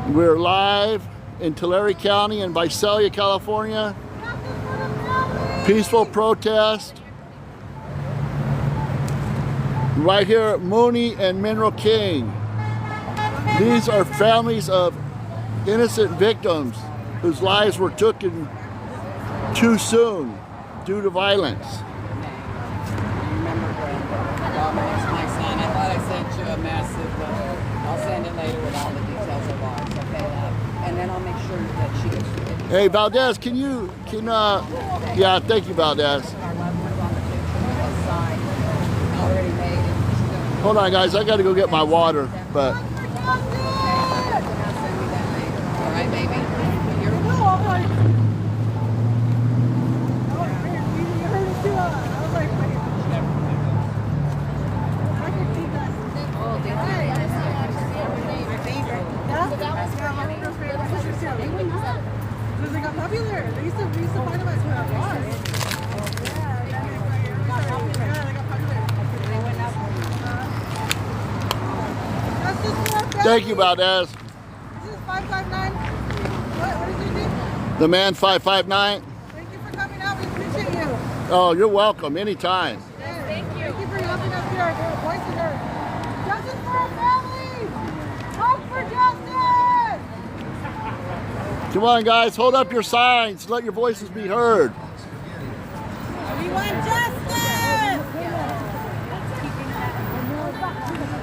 We're live in Tulare County in Visalia, California. Peaceful protest. Right here at Mooney and Mineral King. These are families of innocent victims whose lives were taken too soon due to violence. Remember, Dominic's my son. I thought I sent you a message, but I'll send it later with all the details of ours, okay, love? And then I'll make sure that she gets the picture. Hey, Valdez, yeah, thank you, Valdez. Our loved ones on the picture with a sign already made. And Hold on, guys, I gotta go get my water, but. I'll send me that later. All right, baby? They got popular. They used to find them at Thank you, Valdez. This is 559. What is your name? The man 559. Thank you for coming out. We appreciate you. Oh, you're welcome, anytime. Thank you. Thank you for helping us here. Your voice is heard. Justice for our families. Hope for justice. Come on, guys, hold up your signs. Let your voices be heard. We want justice.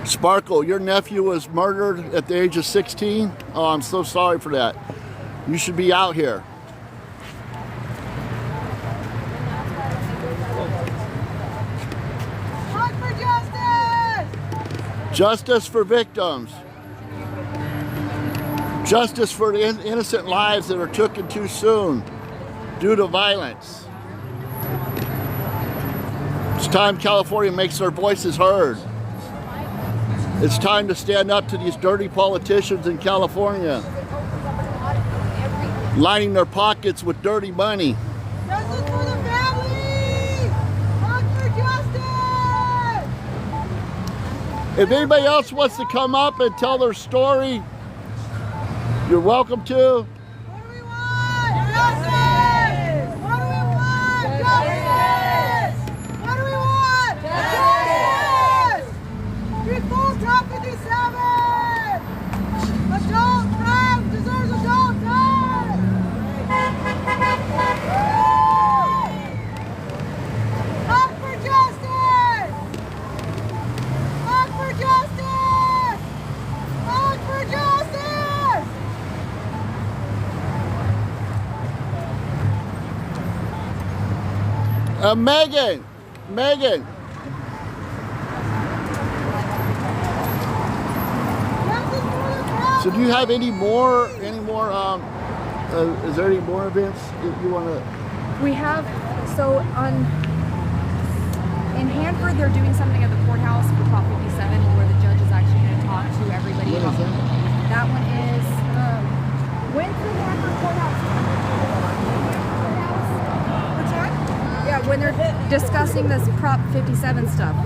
Sparkle, your nephew was murdered at the age of 16. Oh, I'm so sorry for that. You should be out here. Fight for justice. Justice for victims. Justice for the innocent lives that are taken too soon due to violence. It's time California makes their voices heard. It's time to stand up to these dirty politicians in California, lining their pockets with dirty money. Justice for the families. Fight for justice. If anybody else wants to come up and tell their story, you're welcome to. What do we want? Justice! What do we want? Justice! What do we want? Justice! Megan. So do you have any more, is there any more events that you want to? We have, so in Hanford, they're doing something at the courthouse for Prop 57 where the judge is actually going to talk to everybody. What is that? That one is, when's the Hanford courthouse? Which one? Yeah, when they're discussing this Prop 57 stuff.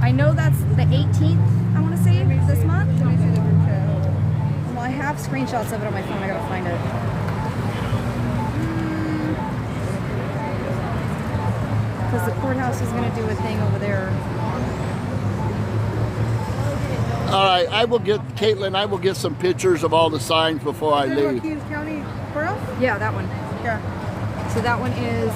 I know that's the 18th, I want to say, this month. Well, I have screenshots of it on my phone. I gotta find it. Because the courthouse is gonna do a thing over there. All right, Caitlin, I will get some pictures of all the signs before I leave. Kings County Courthouse? Yeah, that one. Yeah. So that one is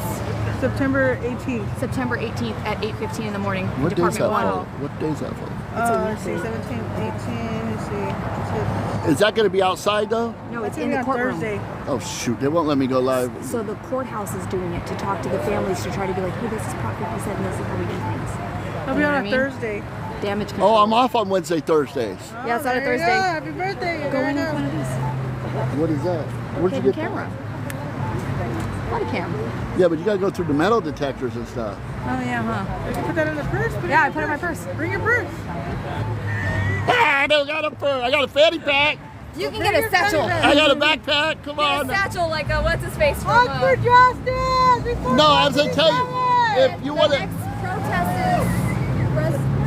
September 18th. September 18th at 8:15 in the morning. What day's Department that 1. for? What day's that for? Let's see, 17, 18, let's see. Is that going to be outside though? No, it's That's in gonna the be on courtroom. Thursday. Oh shoot, they won't let me go live. So the courthouse is doing it to talk to the families to try to be like, hey, this is Prop 57, this is how we do things. It'll be You know on what I a mean? Thursday. Damage control. Oh, I'm off on Wednesday, Thursdays. Yeah, it's on a There you Thursday. go. Happy birthday. Go There in you with go. one of these. What is that? Where'd you Hidden get camera. Body cam. that? Yeah, but you got to go through the metal detectors and stuff. Oh yeah, huh? You put that in the purse? Yeah, I put it in my purse. Bring your purse. Ah, I don't got a purse. I got a fanny pack. You can get a satchel. I got a backpack. Come Get a on. satchel like what's his face from Hunt for justice! Before No, I was gonna tell you, if you the want to, next protest is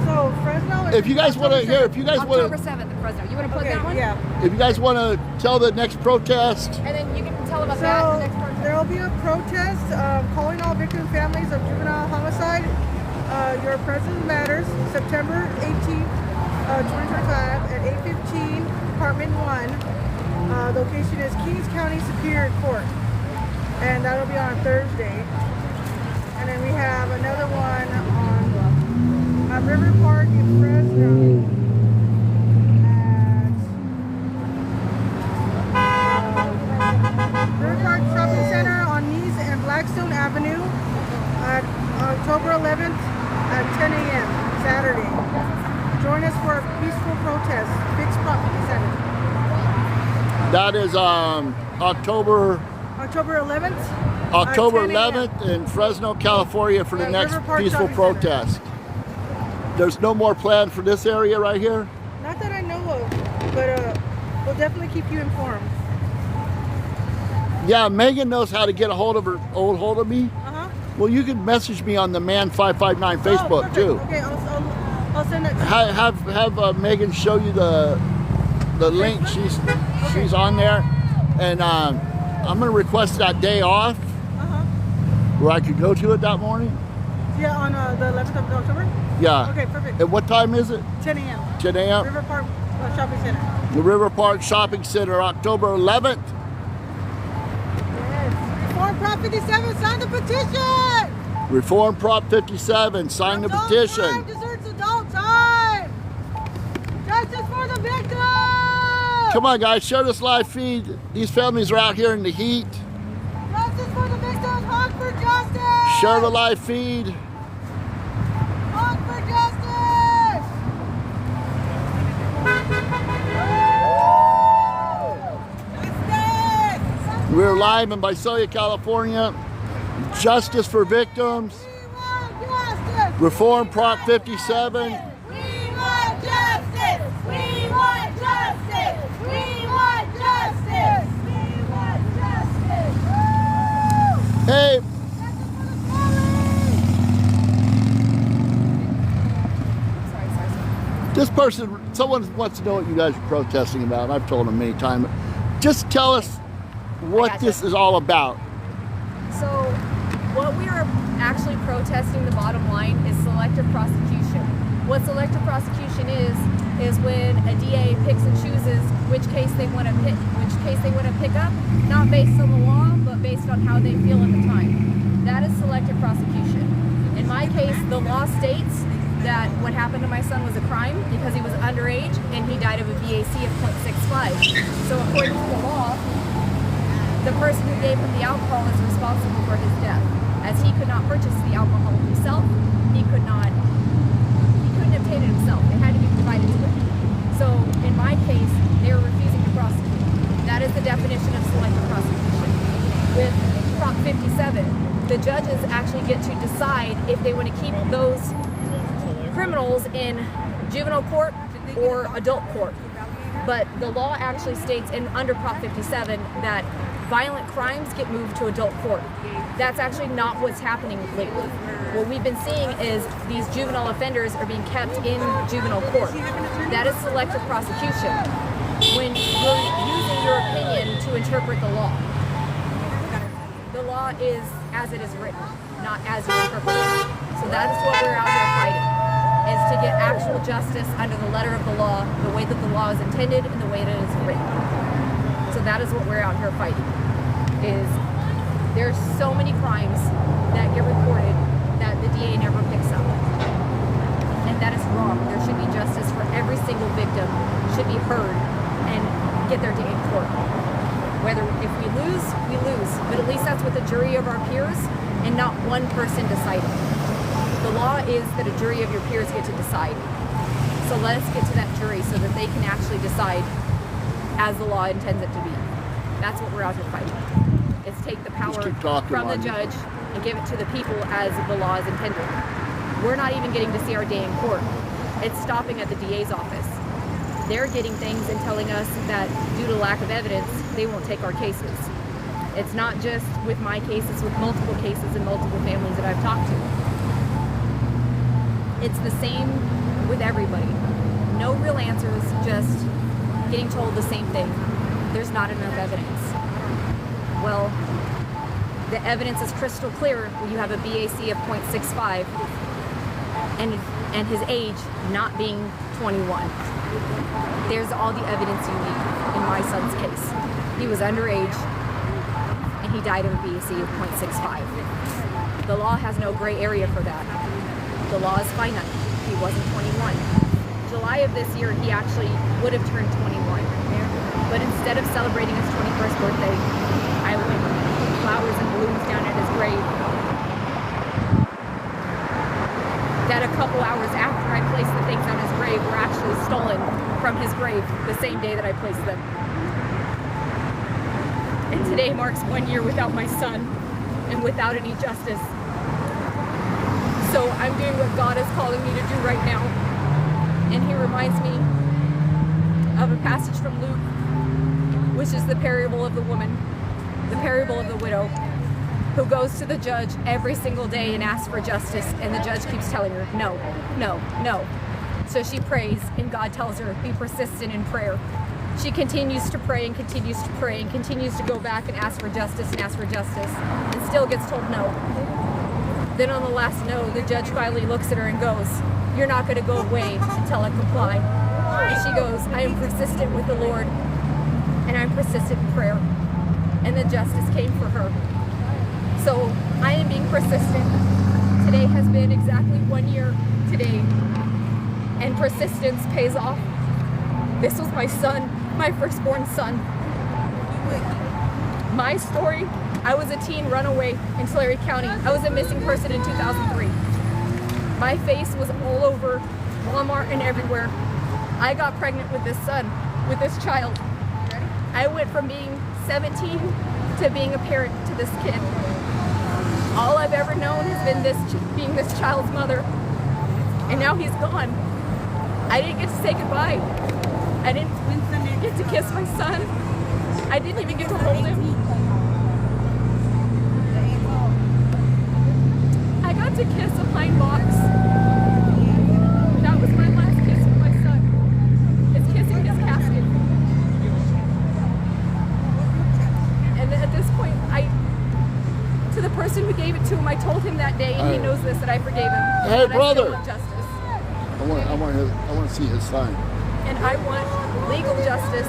So Fresno is if you guys want to hear, if you guys October want 7th in Fresno. You want to plug okay, that one? yeah. to, if you guys want to tell the next protest, And then you can tell about that the next So protest. there will be a protest calling all victim families of juvenile homicide. Your presence matters. September 18th, 2025 at 8:15, Department 1. Location is Kings County Superior Court, and that'll be on Thursday. And then we have another one on River Park in Fresno. River Park Shopping Center on Nice and Blackstone Avenue on October 11th at 10 a.m. Saturday. Join us for a peaceful protest. Fix Prop 57. that is October October 11th. 11th 10 a.m. in Fresno, California for the At next River Park peaceful Shopping Center. protest. There's no more plan for this area right here. Not that I know of, but we'll definitely keep you informed. Yeah, Megan knows how to get a hold of me. Uh-huh. Well, you can message me on the Man 559 Facebook perfect. too. Okay, I'll send that to you. Have Megan show you the link. She's on there, and I'm gonna request that day off Uh-huh. where I could go to it that morning. Yeah, on the 11th of October? Yeah. Okay, perfect. And what time is it? 10 a.m. 10 a.m. River Park Shopping Center. The River Park Shopping Center, October 11th. Reform Prop 57, sign the petition! Reform Prop 57. Sign the Adult petition. time deserts adult time! Justice for the victim! Come on, guys, share this live feed. These families are out here in the heat. Justice for the victims, honk for justice! Share the live feed. Honk for justice! Justice! We're live in Visalia, California. Justice for victims. We want justice! Reform Prop 57. We want justice! We want justice! We want justice! We want justice! Woo! Hey, this person, someone wants to know what you guys are protesting about. And I've told them many times. Just tell us what gotcha. this is all about. So what we are actually protesting, the bottom line, is selective prosecution. What selective prosecution is when a DA picks and chooses which case they want to pick up, not based on the law, but based on how they feel at the time. That is selective prosecution. In my case, the law states that what happened to my son was a crime because he was underage and he died of a VAC of 0.65. So according to the law, the person who gave him the alcohol is responsible for his death. as he could not purchase the alcohol himself. He couldn't obtain it himself. It had to be provided to him. So in my case, they were refusing to prosecute. That is the definition of selective prosecution. With Prop 57, the judges actually get to decide if they want to keep those criminals in juvenile court or adult court. But the law actually states under Prop 57 that violent crimes get moved to adult court. That's actually not what's happening lately. What we've been seeing is these juvenile offenders are being kept in juvenile court. That is selective prosecution, when you're using your opinion to interpret the law. The law is as it is written, not as you interpret it. So that is what we're out here fighting, is to get actual justice under the letter of the law, the way that the law is intended and the way that it is written. So that is what we're out here fighting. There's so many crimes that get reported that the DA never picks up. And that is wrong. There should be justice for every single victim, should be heard and get their day in court. Whether if we lose, we lose. But at least that's with a jury of our peers and not one person deciding. The law is that a jury of your peers get to decide. So let us get to that jury so that they can actually decide as the law intends it to be. That's what we're out here fighting. Is take the power from the judge and give it to the people as the law is intended. We're not even getting to see our day in court. It's stopping at the DA's office. They're getting things and telling us that due to lack of evidence, they won't take our cases. It's not just with my case, it's with multiple cases and multiple families that I've talked to. It's the same with everybody. No real answers, just getting told the same thing. There's not enough evidence. Well, the evidence is crystal clear when you have a BAC of 0.65 and his age not being 21. There's all the evidence you need in my son's case. He was underage and he died of a BAC of 0.65. The law has no gray area for that. The law is finite. He wasn't 21. July of this year, he actually would have turned 21. But instead of celebrating his 21st birthday, I went and put flowers and balloons down at his grave. That a couple hours after I placed the things on his grave were actually stolen from his grave the same day that I placed them. And today marks 1 year without my son and without any justice. So I'm doing what God is calling me to do right now. And he reminds me of a passage from Luke, which is the parable of the woman, the parable of the widow, who goes to the judge every single day and asks for justice, and the judge keeps telling her, no, no, no. So she prays, and God tells her, be persistent in prayer. She continues to pray and continues to pray and continues to go back and ask for justice and ask for justice, and still gets told no. Then on the last no, the judge finally looks at her and goes, you're not going to go away until I comply. And she goes, I am persistent with the Lord, and I'm persistent in prayer. And the justice came for her. So I am being persistent. Today has been exactly 1 year today, and persistence pays off. This was my son, my firstborn son. My story, I was a teen runaway in Tulare County. I was a missing person in 2003. My face was all over Walmart and everywhere. I got pregnant with this son, with this child. I went from being 17 to being a parent to this kid. All I've ever known has been being this child's mother. And now he's gone. I didn't get to say goodbye. I didn't get to kiss my son. I didn't even get to hold him. I got to kiss a pine box. That was my last kiss with my son. It's kissing his casket. And at this point, to the person who gave it to him, I told him that day, and he knows this, that I forgave him. Hey, but brother. I still want justice. I want to see his sign. And I want legal justice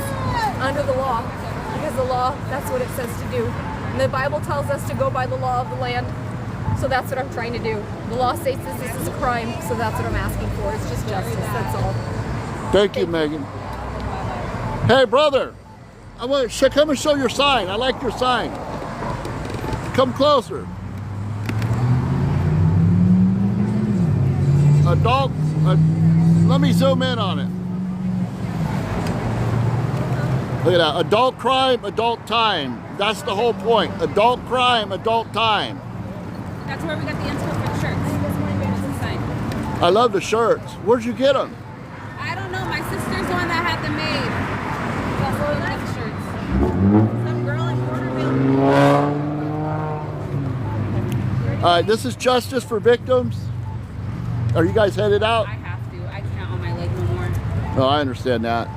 under the law, because the law, that's what it says to do. And the Bible tells us to go by the law of the land, so that's what I'm trying to do. The law states this is a crime, so that's what I'm asking for. It's just justice, that's all. Thank you, Megan. Hey, brother, come and show your sign. I like your sign. Come closer. let me zoom in on it. Look at that, adult crime, adult time. That's the whole point. Adult crime, adult time. That's where we got the inspo for the shirts. It's inside. I love the shirts. Where'd you get them? I don't know. My sister's the one that had them made. That's where we got the shirts. Some girl in Porterville. All right, this is Justice for Victims. Are you guys headed out? I have to. I can't on my leg no more. Oh, I understand that.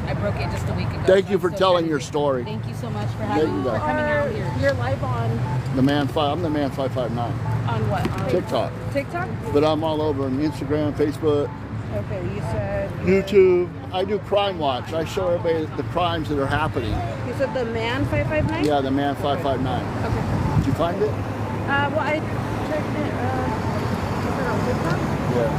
I broke it just a week ago. Thank so you I'm for so telling excited. your story. Thank you so much for There having you go. for coming out here. You're live on The Man 5, I'm the Man 559. on what? On TikTok. TikTok? But I'm all over on Instagram, Facebook, Okay, you said YouTube. I do Crime Watch. I show everybody the crimes that are happening. you said the man 559? Yeah, the Man 559. Okay. Did you find it? Well, I checked it. Is it on TikTok? Yeah.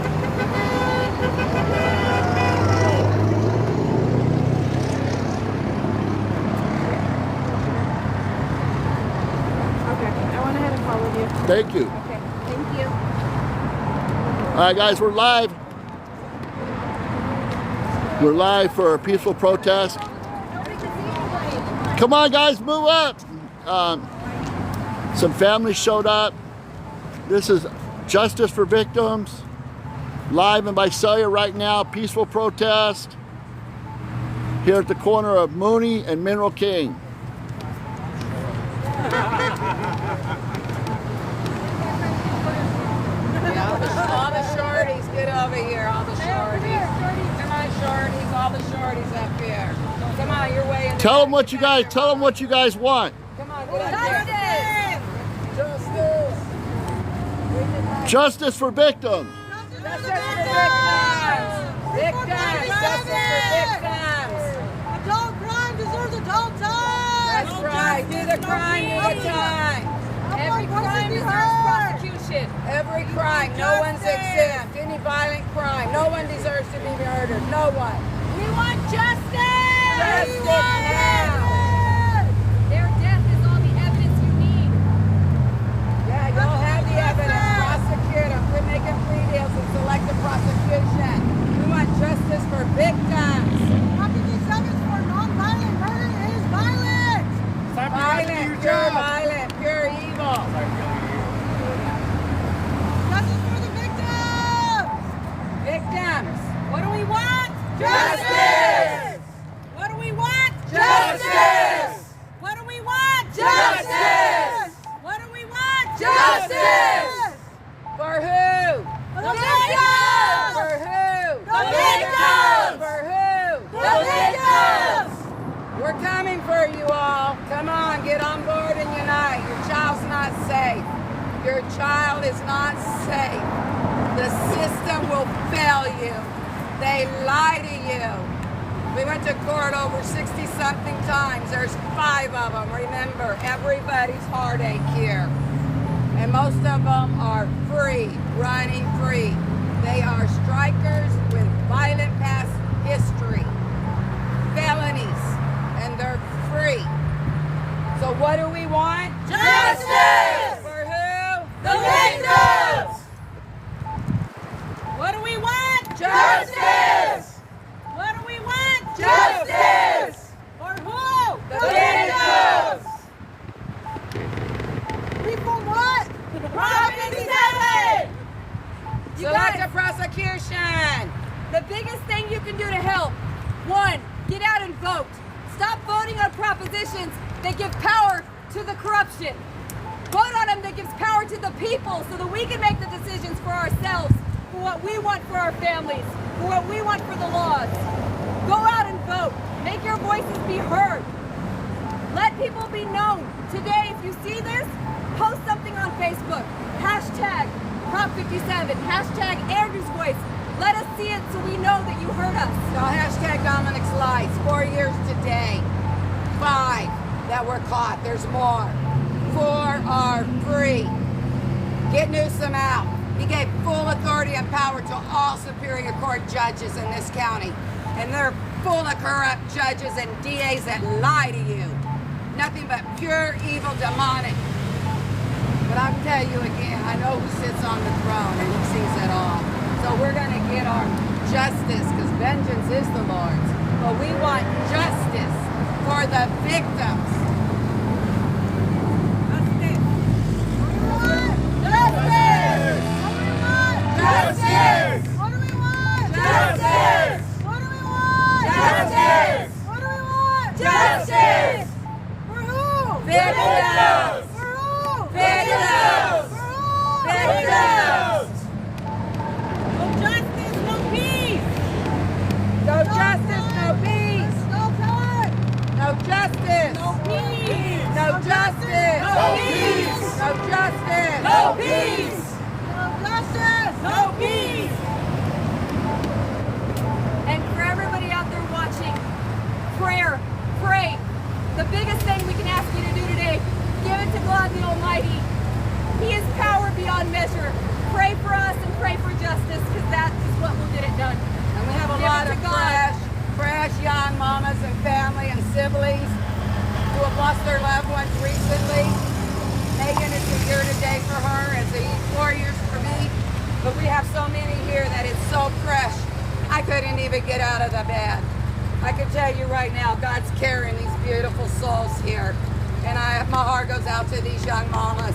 Okay, I went ahead and followed you. Thank you. Okay, thank you. All right, guys, we're live. We're live for a peaceful protest. Come on, guys, move up. Some families showed up. This is Justice for Victims. Live in Visalia right now, peaceful protest. Here at the corner of Mooney and Mineral King. All the shorties, get over here. All the shorties. Come on, shorties. All the shorties up here. Come on, you're way in. Tell them what you guys want. Come on, get up here. Justice. Justice for victims. Justice for victims. Victims. Justice for victims. Adult crime deserves adult time! That's right. Do the crime, do the time. Every crime deserves prosecution. Every crime. No one's exempt. Any violent crime. No one deserves to be murdered. No one. We want justice! Justice now. Their death is all the evidence you need. Yeah, y'all have the evidence. Prosecute them. Quit making plea deals and selective prosecution. We want justice for victims. for non-violent murder is violent! Violent, pure violent, pure evil. Justice for the victims! Victims. What do we want? Justice. What do we want? Justice. What do we want? Justice. What do we want? Justice. For who? The victims! For who? The victims! For who? The victims! We're coming for you all. Come on, get on board and unite. Your child's not safe. Your child is not safe. The system will fail you. They lie to you. We went to court over 60-something times. There's 5 of them. Remember, everybody's heartache here. And most of them are free, running free. They are strikers with violent past history, felonies, and they're free. So what do we want? Justice! For who? The victims! What do we want? Justice! What do we want? Justice! For who? The victims! People what? Prop 57! You Selective guys, prosecution. the biggest thing you can do to help, 1, get out and vote. Stop voting on propositions that give power to the corruption. Vote on them that gives power to the people so that we can make the decisions for ourselves, for what we want for our families, for what we want for the laws. Go out and vote. Make your voices be heard. Let people be known. Today, if you see this, post something on Facebook. Hashtag Prop 57. Hashtag Andrew's Voice. Let us see it so we know that you heard us. So hashtag Dominic's Lights. 4 years today. 5 that were caught. There's more. 4 are free. Get Newsom out. He gave full authority and power to all Superior Court judges in this county. And they're full of corrupt judges and DAs that lie to you. Nothing but pure evil, demonic. But I'll tell you again, I know who sits on the throne and he sees it So we're going to get our justice, because vengeance is the Lord's. But we want justice for the victims. Justice! What do we want? Justice! What do we want? Justice! What do we want? Justice! For who? Victims! For who? Victims! For who? Victims! No justice, no peace! No justice, no peace! No time! No justice! No peace! No justice! No peace! No justice! No peace! No justice! No peace! And for everybody out there watching, prayer, pray. The biggest thing we can ask you to do today, give it to God the Almighty. He is power beyond measure. Pray for us and pray for justice, because that is what will get it done. And we have a Give lot it of to God. fresh young mamas and family and siblings who have lost their loved ones recently. Megan, it's a year today for her, it's 4 years for me. But we have so many here that it's so fresh. I couldn't even get out of the bed. I can tell you right now, God's carrying these beautiful souls here. And my heart goes out to these young mamas.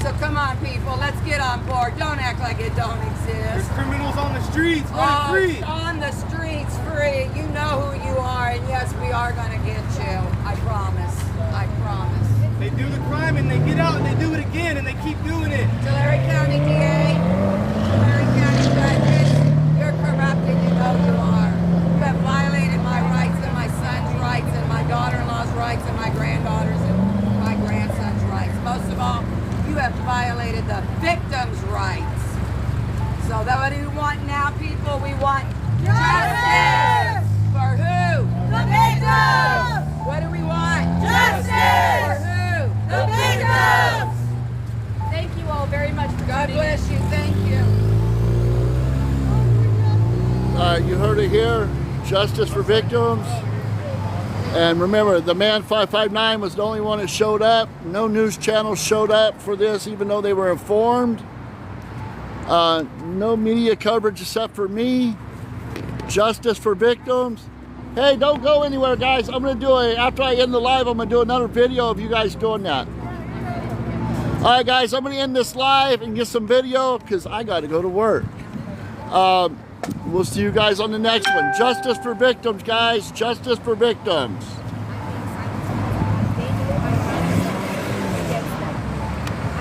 So come on, people, let's get on board. Don't act like it don't exist. Criminals on the streets, Oh, on the streets free. You know who you are, and yes, we are going to get you. I promise. I promise. They do the crime and they get out and they do it again and they keep doing it. Tulare County DA, Tulare County judges, you're corrupt and you know you are. You have violated my rights and my son's rights and my daughter-in-law's rights and my granddaughter's and my grandson's rights. Most of all, you have violated the victims' rights. So that what do we want now, people? We want justice! For who? The victims! What do we want? Justice! For who? The victims! Thank you all very much for God tuning in. bless you. Thank you. You heard it here. Justice for victims. And remember, the man 559 was the only one that showed up. No news channels showed up for this, even though they were informed. No media coverage except for me. Justice for victims. Hey, don't go anywhere, guys. I'm going to after I end the live, I'm going to do another video of you guys doing that. All right, guys, I'm going to end this live and get some video because I got to go to work. We'll see you guys on the next one. Justice for victims, guys. Justice for victims.